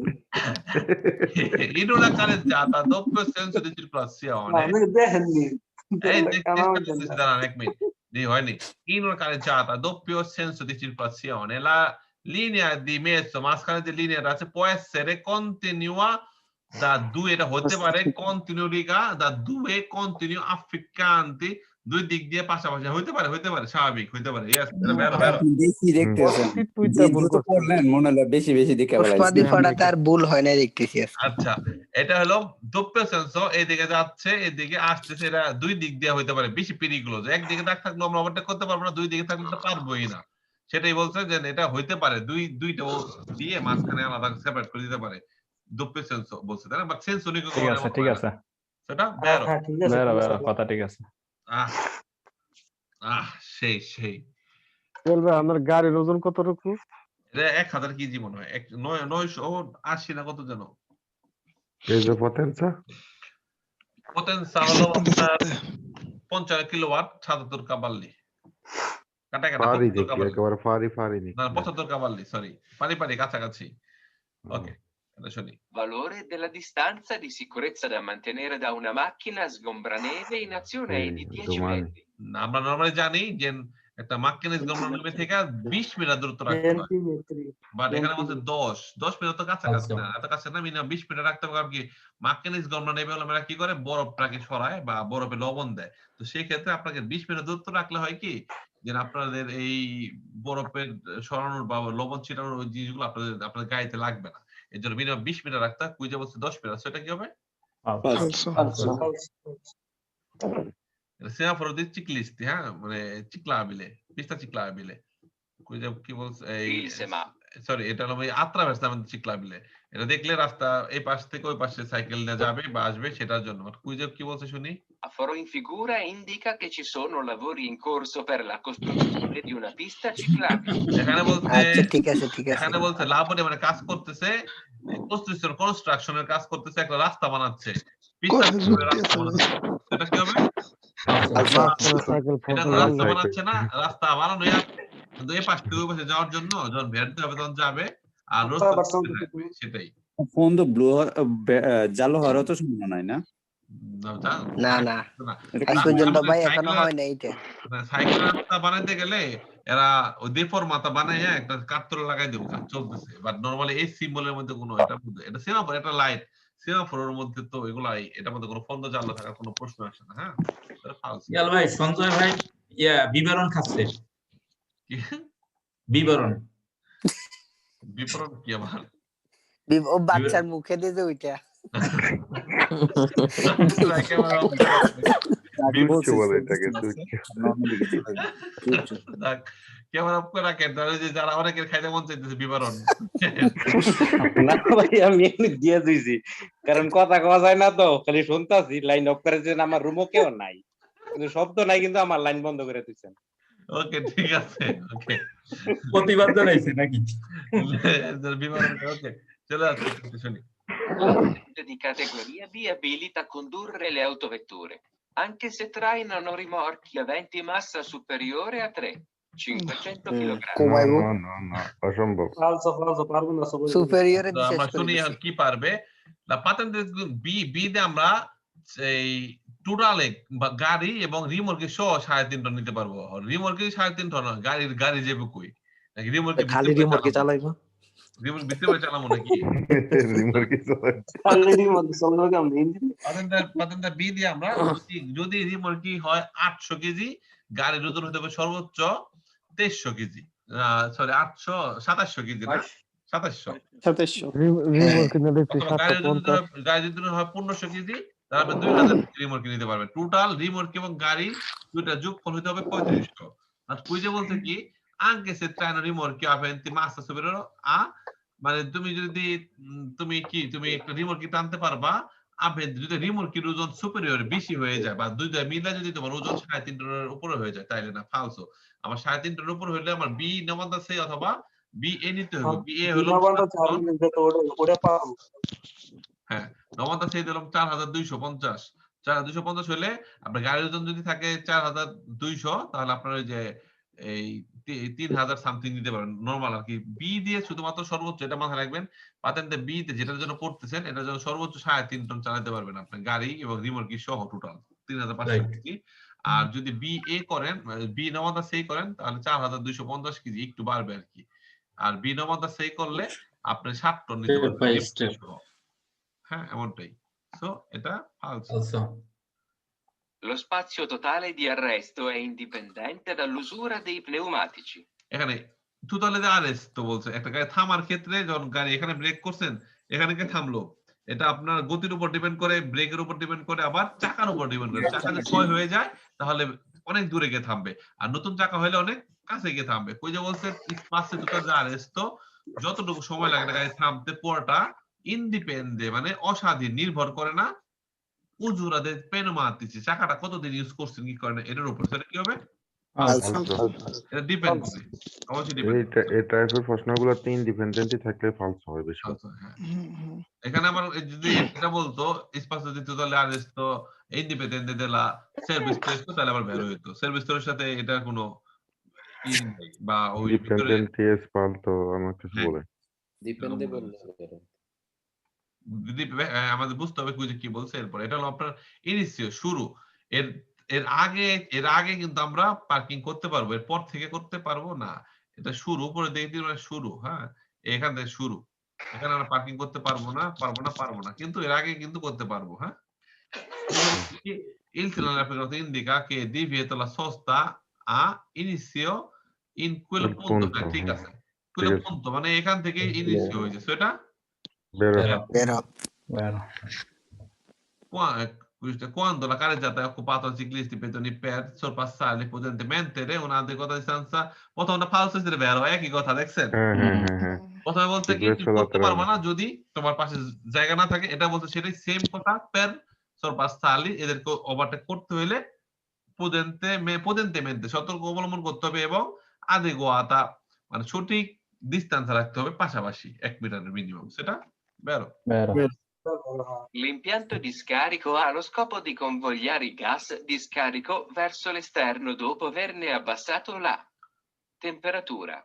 ইনোলা কারেন্টাতা doppio senso di circolazione, আপনি দেখেননি এই দেখতেছি, দাঁড়ান এক মিনিট, দি হয়নি। ইনোলা কারেন্টাতা doppio senso di circolazione, la linea di mezzo, মাঝখানে যে লিনিয়াটা আছে, può essere continua da due এটা হতে পারে continue Riga da due continue affiancanti দুই দিক দিয়ে পাশাপাশি হইতে পারে স্বাভাবিক হইতে পারে ইয়েস এটা বেরো আপনি বেশি দেখতেছেন টুইটটা ভুল যেহেতু করছেন। পড়লেন মনে হলো বেশি বেশি দেখে পুষ্পাদি পড়া তার ভুল হয় না দেখতেছি আজকে। আচ্ছা এটা হলো doppio senso এইদিকে যাচ্ছে এইদিকে আসতেছে এটা দুই দিক দিয়ে হইতে পারে বেশি পেরিক্লোজ একদিকে দাগ থাকলে আমরা ওভারটেক করতে পারবো না দুই দিকে থাকলে তো পারবোই না সেটাই বলছে যে এটা হইতে পারে দুইটা দিয়ে মাঝখানে আলাদা সেপারেট করে দিতে পারে doppio senso বলছে তাই না বাট সেন্স উনিকো ঠিক আছে সেটা হ্যাঁ বেরো হ্যাঁ ঠিক আছে বেরো কথা ঠিক আছে। আহ আহ সেই বলবে আমার গাড়ির ওজন কতটুকু? এটা 1000 কেজি মনে হয় 980 না কত জানো Peso potenza? potenza হলো আপনার 50 কিলোওয়াট 77 কাবাল্লি কাটা 75 কাবাল্লি একেবারে ফারি নি। না 75 কাবাল্লি সরি পারি কাছাকাছি ওকে এটা শুনি Valore della distanza di sicurezza da mantenere da una macchina sgombraneve in azione è di 10 domani. metri. আমরা নরমালি জানি যে একটা মার্কিনিস গভর্নমেন্ট থেকে 20 মিটার দূরত্ব রাখতে হয় বাট এখানে বলছে 10 মিটার তো কাছাকাছি না এত কাছে না মিনিমাম 20 মিটার রাখতে হবে কারণ কি মার্কিনিস গভর্নমেন্ট হলো আমরা কি করে বরফটাকে সরায় বা বরফে লবণ দেয় তো সেই ক্ষেত্রে আপনাকে 20 মিটার দূরত্ব রাখলে হয় কি যে আপনাদের এই বরফের সরানোর বা লবণ ছিটানোর ওই জিনিসগুলো আপনাদের গাড়িতে লাগবে না এর জন্য মিনিমাম 20 মিটার রাখতে হয় কুইজে বলছে 10 মিটার সেটা কি হবে Semaforo di ciclisti, মানে ciclabile, pista ciclabile. কি বলছে এই Il semaforo. সরি এটা হলো attraversamento ciclabile এটা দেখলে রাস্তা এই পাশ থেকে ওই পাশে সাইকেল নিয়ে যাবে বা আসবে সেটার জন্য কুইজে কি বলছে শুনি Semaforo in figura indica che ci sono lavori in corso per la costruzione di una pista ciclabile. এখানে বলছে আচ্ছা ঠিক আছে এখানে বলছে লাভরে মানে কাজ করতেছে কনস্ট্রাকশনের কাজ করতেছে একটা রাস্তা বানাচ্ছে পিস্তা রাস্তা বানাচ্ছে এটা কি হবে সাইকেল এটা রাস্তা বানাচ্ছে না রাস্তা বানানো কিন্তু এই পাশ থেকে ওই পাশে যাওয়ার জন্য যখন ভেড়তে হবে তখন যাবে আর সেটাই ফোন তো ব্লু জালো হওয়ারও তো সম্ভাবনা নাই না না আজ পর্যন্ত ভাই এখনো হয় না এইটা সাইকেল রাস্তা বানাইতে গেলে এরা ওই দেফর মাথা বানাইয়া একটা কাঠতলা লাগাই দেবো চলতেছে বাট নরমালি এই সিম্বলের মধ্যে কোনো এটা সেমাফোর এটা লাইট সেমাফোরের মধ্যে তো এগুলাই এটার মধ্যে কোনো ফন্দ জানলা থাকার কোনো প্রশ্ন আসে না হ্যাঁ ইয়াল ভাই সঞ্জয় ভাই বিবরণ খাচ্ছে বিবরণ কি আবার ও বাচ্চার মুখে দিয়ে যে ওইটা ক্যামেরা অফ করে রাখেন যারা অনেকের খাইতে মন চাইতেছে বিবরণ না ভাই আমি এমনি দিয়ে দিয়েছি কারণ কথা কওয়া যায় না তো খালি শুনতাছি লাইন অফ করে যে আমার রুমও কেউ নাই কিন্তু শব্দ নাই কিন্তু আমার লাইন বন্ধ করে দিচ্ছেন ওকে ঠিক আছে ওকে প্রতিবাদ জানাইছে নাকি বিবরণ ওকে চলে আসছে শুনি Di categoria B abilita a condurre le autovetture, anche se trainano rimorchi aventi massa superiore a 500 kg. না অসম্ভব সুপেরিয়র আমরা শুনি আর কি পারবে la patente B তে আমরা এই টোটালে গাড়ি এবং রিমোর্কে সহ 3.5 টন নিতে পারবো রিমোর্কে 3.5 টন গাড়ি যাবে কই নাকি রিমোর্কে খালি রিমোর্কে চালাইবো রিমোট ভিতরে বসে চালামু নাকি রিমোর্কে খালি রিমোর্কে চালাবো আমরা ইঞ্জিন পাতেনটা বি দিয়ে আমরা যদি রিমোর্কি হয় 800 কেজি গাড়ির ওজন হতে হবে সর্বোচ্চ 2300 কেজি সরি 2700 কেজি না 2700 রিমোর্কে নিয়ে দেখছি গাড়ি যদি হয় 1500 কেজি তাহলে 2000 রিমোর্কি নিতে পারবে টোটাল রিমোর্কি এবং গাড়ি দুইটা যোগফল হতে হবে 3500 আর কুইজে বলতে কি anche se trainano rimorchi aventi massa superiore a মানে তুমি একটা রিমোর্কি টানতে পারবা যদি রিমোর্কির ওজন সুপেরিয়র বেশি হয়ে যায় বা দুইটা মিলে যদি তোমার ওজন 3.5 টনের উপরে হয়ে যায় তাইলে না ফালসো আমার 3.5 টনের উপরে হলে আমার বি নমান্তা সে অথবা বি এ নিতে হবে বি এ হলো হ্যাঁ নমান্তা সে দিলাম 4250 4250 হলে আপনার গাড়ির ওজন যদি থাকে 4200 তাহলে আপনার ওই যে এই 3000 সামথিং দিতে পারেন নরমাল আর কি বি দিয়ে শুধুমাত্র সর্বোচ্চ এটা মাথায় রাখবেন পাতেন্টে বি তে যেটার জন্য করতেছেন এটার জন্য সর্বোচ্চ 3.5 টন চালাতে পারবেন আপনি গাড়ি এবং রিমোর্কি সহ টোটাল 3500 কেজি আর যদি বি এ করেন বি নমাদা সেই করেন তাহলে 4250 কেজি একটু বাড়বে আর কি আর বি নমাদা সেই করলে আপনি 7 টন নিতে পারবেন হ্যাঁ এমনটাই। সো এটা ফালস। Lo spazio totale di arresto è indipendente dall'usura dei pneumatici. এখানে টোটালি আরএস তো বলছে একটা গাড়ি থামার ক্ষেত্রে যখন গাড়ি এখানে ব্রেক করছেন এখানে কে থামলো, এটা আপনার গতির উপর ডিপেন্ড করে, ব্রেকের উপর ডিপেন্ড করে, আবার চাকার উপর ডিপেন্ড করে। চাকা যদি ক্ষয় হয়ে যায় তাহলে অনেক দূরে গিয়ে থামবে, আর নতুন চাকা হলে অনেক কাছে গিয়ে থামবে। কই যে বলছে স্পেসিও টোটালি আরএস তো যতটুকু সময় লাগে গাড়ি থামতে পুরোটা ইন্ডিপেন্ডে মানে অস্বাধীন, নির্ভর করে না উজুরাদের পেনমাতিছি চাকাটা কতদিন ইউজ করছেন কি করেন এটার উপর। সেটা কি হবে? এটা ডিপেন্ড করে, অবশ্যই ডিপেন্ড করে। এই টাইপের প্রশ্নগুলোতে ইন্ডিপেন্ডেন্টই থাকলে ফালস হয় বেশি। এখানে আবার যদি এটা বলতো স্পেসিও টোটালি আরএস তো ইন্ডিপেন্ডেন্টে দেলা সার্ভিস টেস্ট, তাহলে আবার বের হইতো। সার্ভিস টেস্টের সাথে এটা কোনো ই নেই, বা ওই ভিতরে ইন্ডিপেন্ডেন্ট টিএস পাল তো আমার কিছু বলে ডিপেন্ডে বললে যদি আমাদের বুঝতে হবে কি বলছে। এরপর এটা হলো আপনার ইনিশিও শুরু, এর এর আগে কিন্তু আমরা পার্কিং করতে পারবো, এর পর থেকে করতে পারবো না। এটা শুরু, উপরে দেখতে মানে শুরু, হ্যাঁ এখান থেকে শুরু, এখানে আমরা পার্কিং করতে পারবো না, কিন্তু এর আগে কিন্তু করতে পারবো। হ্যাঁ il treno indica che divieto la sosta a inizio in quel punto, ঠিক আছে, quel punto মানে এখান থেকে ইনিশিও হয়েছে, সেটা quando la carreggiata è occupata da ciclisti pedoni per sorpassarli potentemente una adeguata distanza, প্রথমটা ফালস হইছে vero, একই কথা দেখছেন। প্রথমে বলতে কি করতে পারবো না যদি তোমার পাশে জায়গা না থাকে, এটা বলতে সেটাই সেম কথা। per sorpassarli এদেরকে ওভারটেক করতে হইলে potentemente সতর্ক অবলম্বন করতে হবে, এবং adeguata মানে সঠিক ডিসটেন্স রাখতে হবে, পাশাপাশি 1 মিটারের মিনিমাম, সেটা vero. L'impianto di scarico ha lo scopo di convogliare il gas di scarico verso l'esterno dopo averne abbassato la temperatura.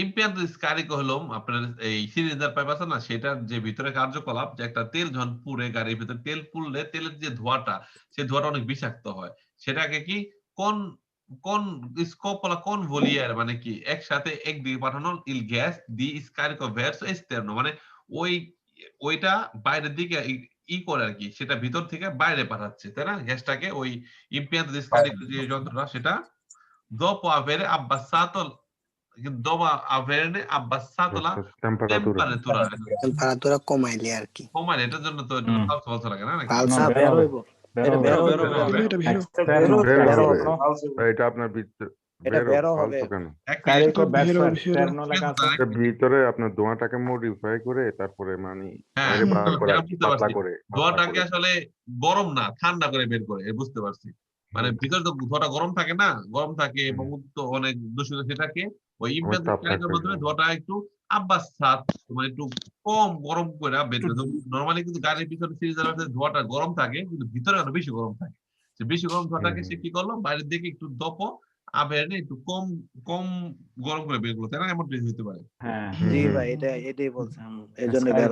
ইম্পিয়ান্টো দি স্কারিকো হলো আপনার এই সিলিন্ডার পাইপ আছে না, সেটার যে ভিতরে কার্যকলাপ, যে একটা তেল যখন পুড়ে গাড়ির ভিতরে তেল পুড়লে তেলের যে ধোঁয়াটা, সেই ধোঁয়াটা অনেক বিষাক্ত হয়, সেটাকে কি কোন স্কোপলা কোন ভলিয়ার মানে কি একসাথে একদিকে পাঠানো ইল গ্যাস দি স্কারিকো ভার্সো এস্টারনো মানে ওইটা বাইরের দিকে ই করে আর কি, সেটা ভিতর থেকে বাইরে পাঠাচ্ছে, তাই না গ্যাসটাকে। ওই ইম্পিয়ান্টো দি স্কারিকো যে যন্ত্রটা, সেটা dopo aver abbassato la temperatura কমাইলে আর কি, কমাইলে, এটার জন্য তো ফালস লাগে না নাকি? ফালস হইব, এটা আপনার এটা বেরো হবে ভিতরে আপনার ধোঁয়াটাকে মডিফাই করে তারপরে মানে পাতলা করে ধোঁয়াটাকে আসলে গরম না ঠান্ডা করে বের করে, বুঝতে পারছি। মানে ভিতরে তো ধোঁয়াটা গরম থাকে না, গরম থাকে এবং অনেক দূষিত, সেটাকে ওই ইম্প্যাক্টের মাধ্যমে ধোঁয়াটা একটু আব্বাসাত মানে একটু কম গরম করে বের করে। নরমালি কিন্তু গাড়ির ভিতরে সিলিন্ডারের ধোঁয়াটা গরম থাকে, কিন্তু ভিতরে আরো বেশি গরম থাকে। সে বেশি গরম ধোঁয়াটাকে সে কি করলো, বাইরের দিকে একটু দপো আবের একটু কম গরম করে বের করলো, তাই না? এমন বের হতে পারে। জি ভাই, এটাই বলছিলাম, এইজন্য একটা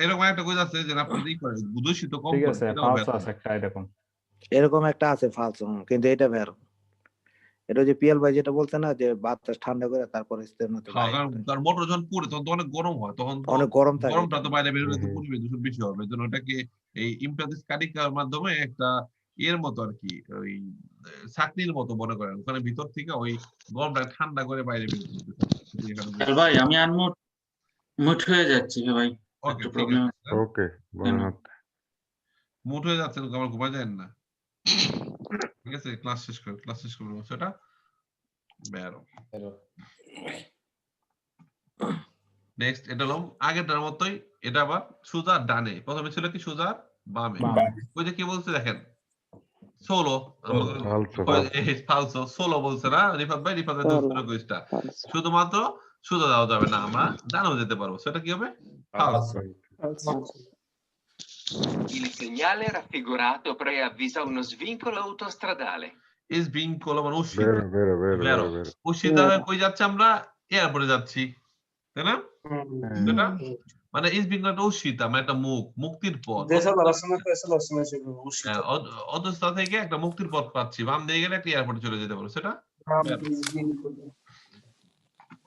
এরকম একটা কই আছে যে আপনি ই করে দূষিত কম ঠিক আছে, ফালস আছে একটা এরকম একটা আছে ফালস, কিন্তু এটা বের। এটা যে পিএল ভাই যেটা বলছে না, যে বাতাস ঠান্ডা করে তারপর তার মোটর যখন পুড়ে তখন তো অনেক গরম হয়, তখন অনেক গরম থাকে, গরমটা তো বাইরে বের হলে তো পরিবেশ দূষণ বেশি হবে। এজন্য এটাকে এই ইম্প্যাক্ট স্কারিকার মাধ্যমে একটা এর মতো আর কি, ওই ছাকনির মতো মনে করেন, ওখানে ভিতর থেকে ওই গরমটা ঠান্ডা করে বাইরে বের করতে। ভাই আমি মুট হয়ে যাচ্ছি ভাই, ওকে প্রবলেম ওকে মুট হয়ে যাচ্ছে, আমার ঘুমা যায় না, ঠিক আছে? ক্লাস শেষ করবো সেটা বেরো। নেক্সট এটা হলো আগেরটার মতোই, এটা আবার সোজা ডানে, প্রথমে ছিল কি সোজা বামে। ওই যে কি বলছে দেখেন, সোলো ফালসো সোলো বলছে না রিফাত ভাই, রিফাত ভাই কোইটা শুধুমাত্র সোজা যাওয়া যাবে না, আমরা ডানেও যেতে পারবো, সেটা কি হবে? ফালসো। Il segnale raffigurato preavvisa uno svincolo autostradale. Svincolo মানে উশিতা হয়ে কই যাচ্ছে, আমরা এয়ারপোর্টে যাচ্ছি, তাই না? সেটা মানে svincolo উশিতা মানে একটা মুক্তির পথ, অতস্তা থেকে একটা মুক্তির পথ পাচ্ছি, বাম দিকে গেলে একটা এয়ারপোর্টে চলে যেতে পারবো, সেটা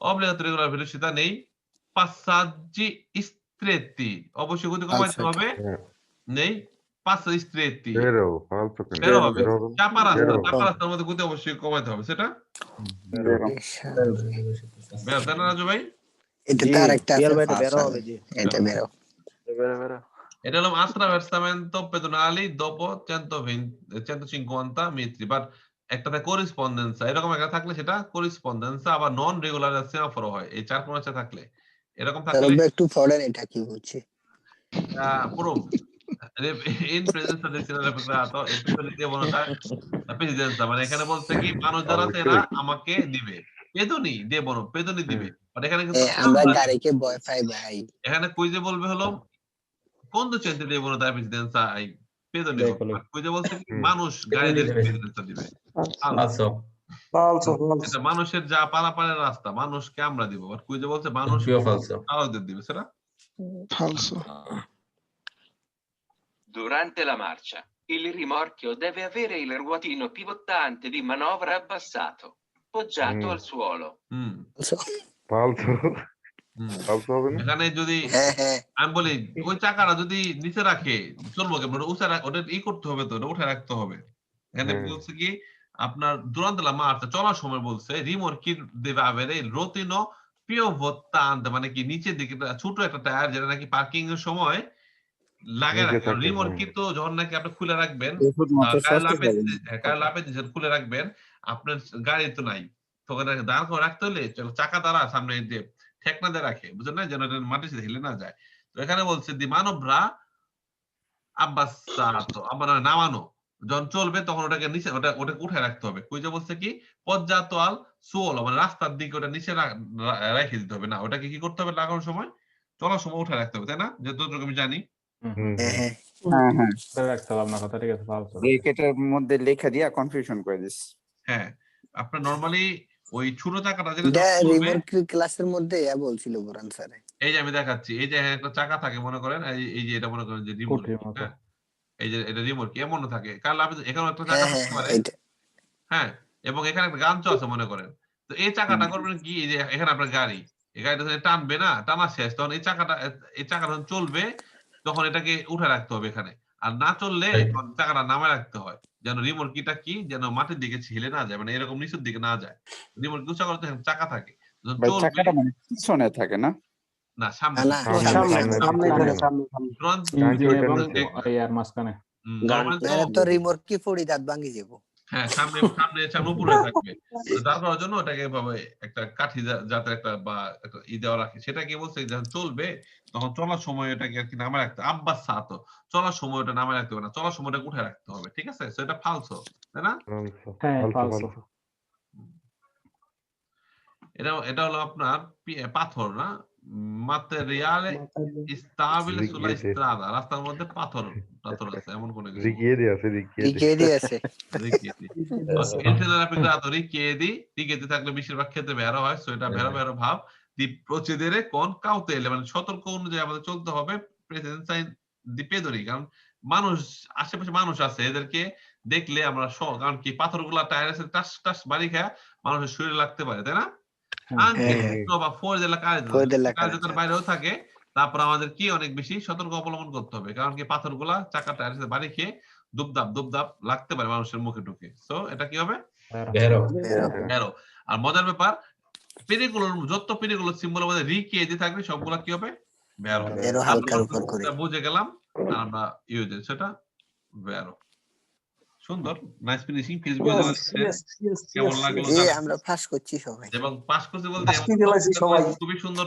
obbligato regolare velocità nei passaggi stretti অবশ্যই গতি কমাইতে হবে নেই 5 stretti Pero, falso কেন? বেরো হবে বেরো হবে না? চাপা বেরো। রাস্তার মধ্যে গতি অবশ্যই কমাইতে হবে সেটা বেরো তাই না রাজু ভাই এটা তার একটা আছে বের হবে জি এটা বেরো এটা হলো attraversamento pedonali dopo 150 metri but একটাতে corrispondenza এরকম একটা থাকলে সেটা corrispondenza আবার নন রেগুলার সেমাফোর হয় এই চার কোণাতে থাকলে এরকম থাকলে একটু পড়েন এটা কি বলছে পুরো in presenza del senatore Petrato e pedonali devono dare la presidenza মানে এখানে বলছে কি মানুষ যারা আছে এরা আমাকে দিবে pedoni দিবে আর এখানে কিন্তু আমরা গাড়িকে ভয় পাই ভাই এখানে কুইজে বলবে হলো conducente devono dare presidenza ai pedoni কুইজে বলছে কি মানুষ গাড়িদের presidenza দিবে এটা মানুষের যা পারাপারের রাস্তা মানুষকে আমরা দিব আর কুইজে বলছে মানুষ চালকদের দিবে সেটা falso Durante la marcia, il rimorchio deve avere il ruotino pivottante di manovra abbassato, poggiato al suolo. Falso. Falso হবে না? এখানে যদি আমি বলি ওই চাকাটা যদি নিচে রাখে চলবো কেমন ওটা করতে হবে তো ওটা উঠে রাখতে হবে এখানে বলছে কি আপনার durante la marcia চলার সময় বলছে rimorchi deve avere il ruotino pivottante মানে কি নিচের দিকে ছোট একটা টায়ার যেটা নাকি পার্কিং এর সময় লাগে রাখবেন রিমোর্কি তো যখন নাকি আপনি খুলে রাখবেন কার লাপে খুলে রাখবেন আপনার গাড়ি তো নাই তো দাঁড় করে রাখতে হলে চাকা দ্বারা সামনে যে ঠেকনা দিয়ে রাখে বুঝলেন না যেন মাটির সাথে হিলে না যায় তো এখানে বলছে দি মানবরা আব্বাসাতো আবার নামানো যখন চলবে তখন ওটাকে নিচে ওটাকে উঠে রাখতে হবে কই যে বলছে কি পর্যাপ্ত আল সোল মানে রাস্তার দিকে ওটা নিচে রেখে দিতে হবে না ওটাকে কি করতে হবে লাগানোর সময় চলার সময় উঠে রাখতে হবে তাই না যতটুকু আমি জানি এটার মধ্যে লেখা দিয়া কনফিউশন করে দিস হ্যাঁ আপনার নরমালি ওই ছোট চাকাটা যেটা রিমোর্কি ক্লাসের মধ্যে বলছিল বোরান স্যার এই যে আমি দেখাচ্ছি এই যে একটা চাকা থাকে মনে করেন এই যে এটা মনে করেন যে রিমোট এই যে এটা রিমোট এমন থাকে কারণ আপনি এখানে একটা চাকা থাকতে পারে হ্যাঁ এবং এখানে একটা গাঞ্চ আছে মনে করেন তো এই চাকাটা করবেন কি এই যে এখানে আপনার গাড়ি এই গাড়িটা টানবে না টানা শেষ তখন এই চাকাটা যখন চলবে তখন এটাকে উঠে রাখতে হবে এখানে আর না চললে চাকাটা নামায় রাখতে হয় যেন রিমোট কিটা কি যেন মাটির দিকে ছিলে না যায় মানে এরকম নিচের দিকে না যায় রিমোট গুছা করতে চাকা থাকে চাকাটা মানে পিছনে থাকে না না সামনে তো রিমোর্কি পড়ি দাঁত ভাঙি যাবো হ্যাঁ সামনে উপরে থাকবে দাঁড় করার জন্য ওটাকে এভাবে একটা কাঠি যাতে একটা বা একটা দেওয়া রাখে সেটা কি বলছে যখন চলবে তখন চলার সময় এটাকে আর কি নামে রাখতে আব্বাস সাতো চলার সময় ওটা নামে রাখতে হবে না চলার সময়টা উঠে রাখতে হবে ঠিক আছে সেটা ফালসো তাই না এটা হলো আপনার পাথর না materiale stabile sulla strada রাস্তার মধ্যে পাথর আছে এমন কোন কিছু richiede আছে richiede থাকলে বেশিরভাগ ক্ষেত্রে ভেড়া হয় সো এটা ভেড়া ভাব দি procedere con cautela মানে সতর্ক অনুযায়ী আমাদের চলতে হবে presenza di pedoni কারণ মানুষ আশেপাশে মানুষ আছে এদেরকে দেখলে আমরা কারণ কি পাথরগুলা টায়ারের সাথে টাস বাড়ি খায় মানুষের শরীরে লাগতে পারে তাই না বাইরেও থাকে তারপর আমাদের কি অনেক বেশি সতর্ক অবলম্বন করতে হবে কারণ কি পাথরগুলা চাকা টায়ারের সাথে বাড়ি খেয়ে দুবদাব লাগতে পারে মানুষের মুখে ঢুকে সো এটা কি হবে ভেরো আর মজার ব্যাপার পেরিগুলোর যত পেরিগুলোর সিম্বল আমাদের রিকিয়ে থাকবে সবগুলা কি হবে ভেরো বুঝে গেলাম আর আমরা ইউজ সেটা ভেরো সুন্দর নাইস ফিনিশিং ফেসবুকে কেমন লাগলো আমরা পাস করছি সবাই এবং পাস করতে বলতে খুবই সুন্দর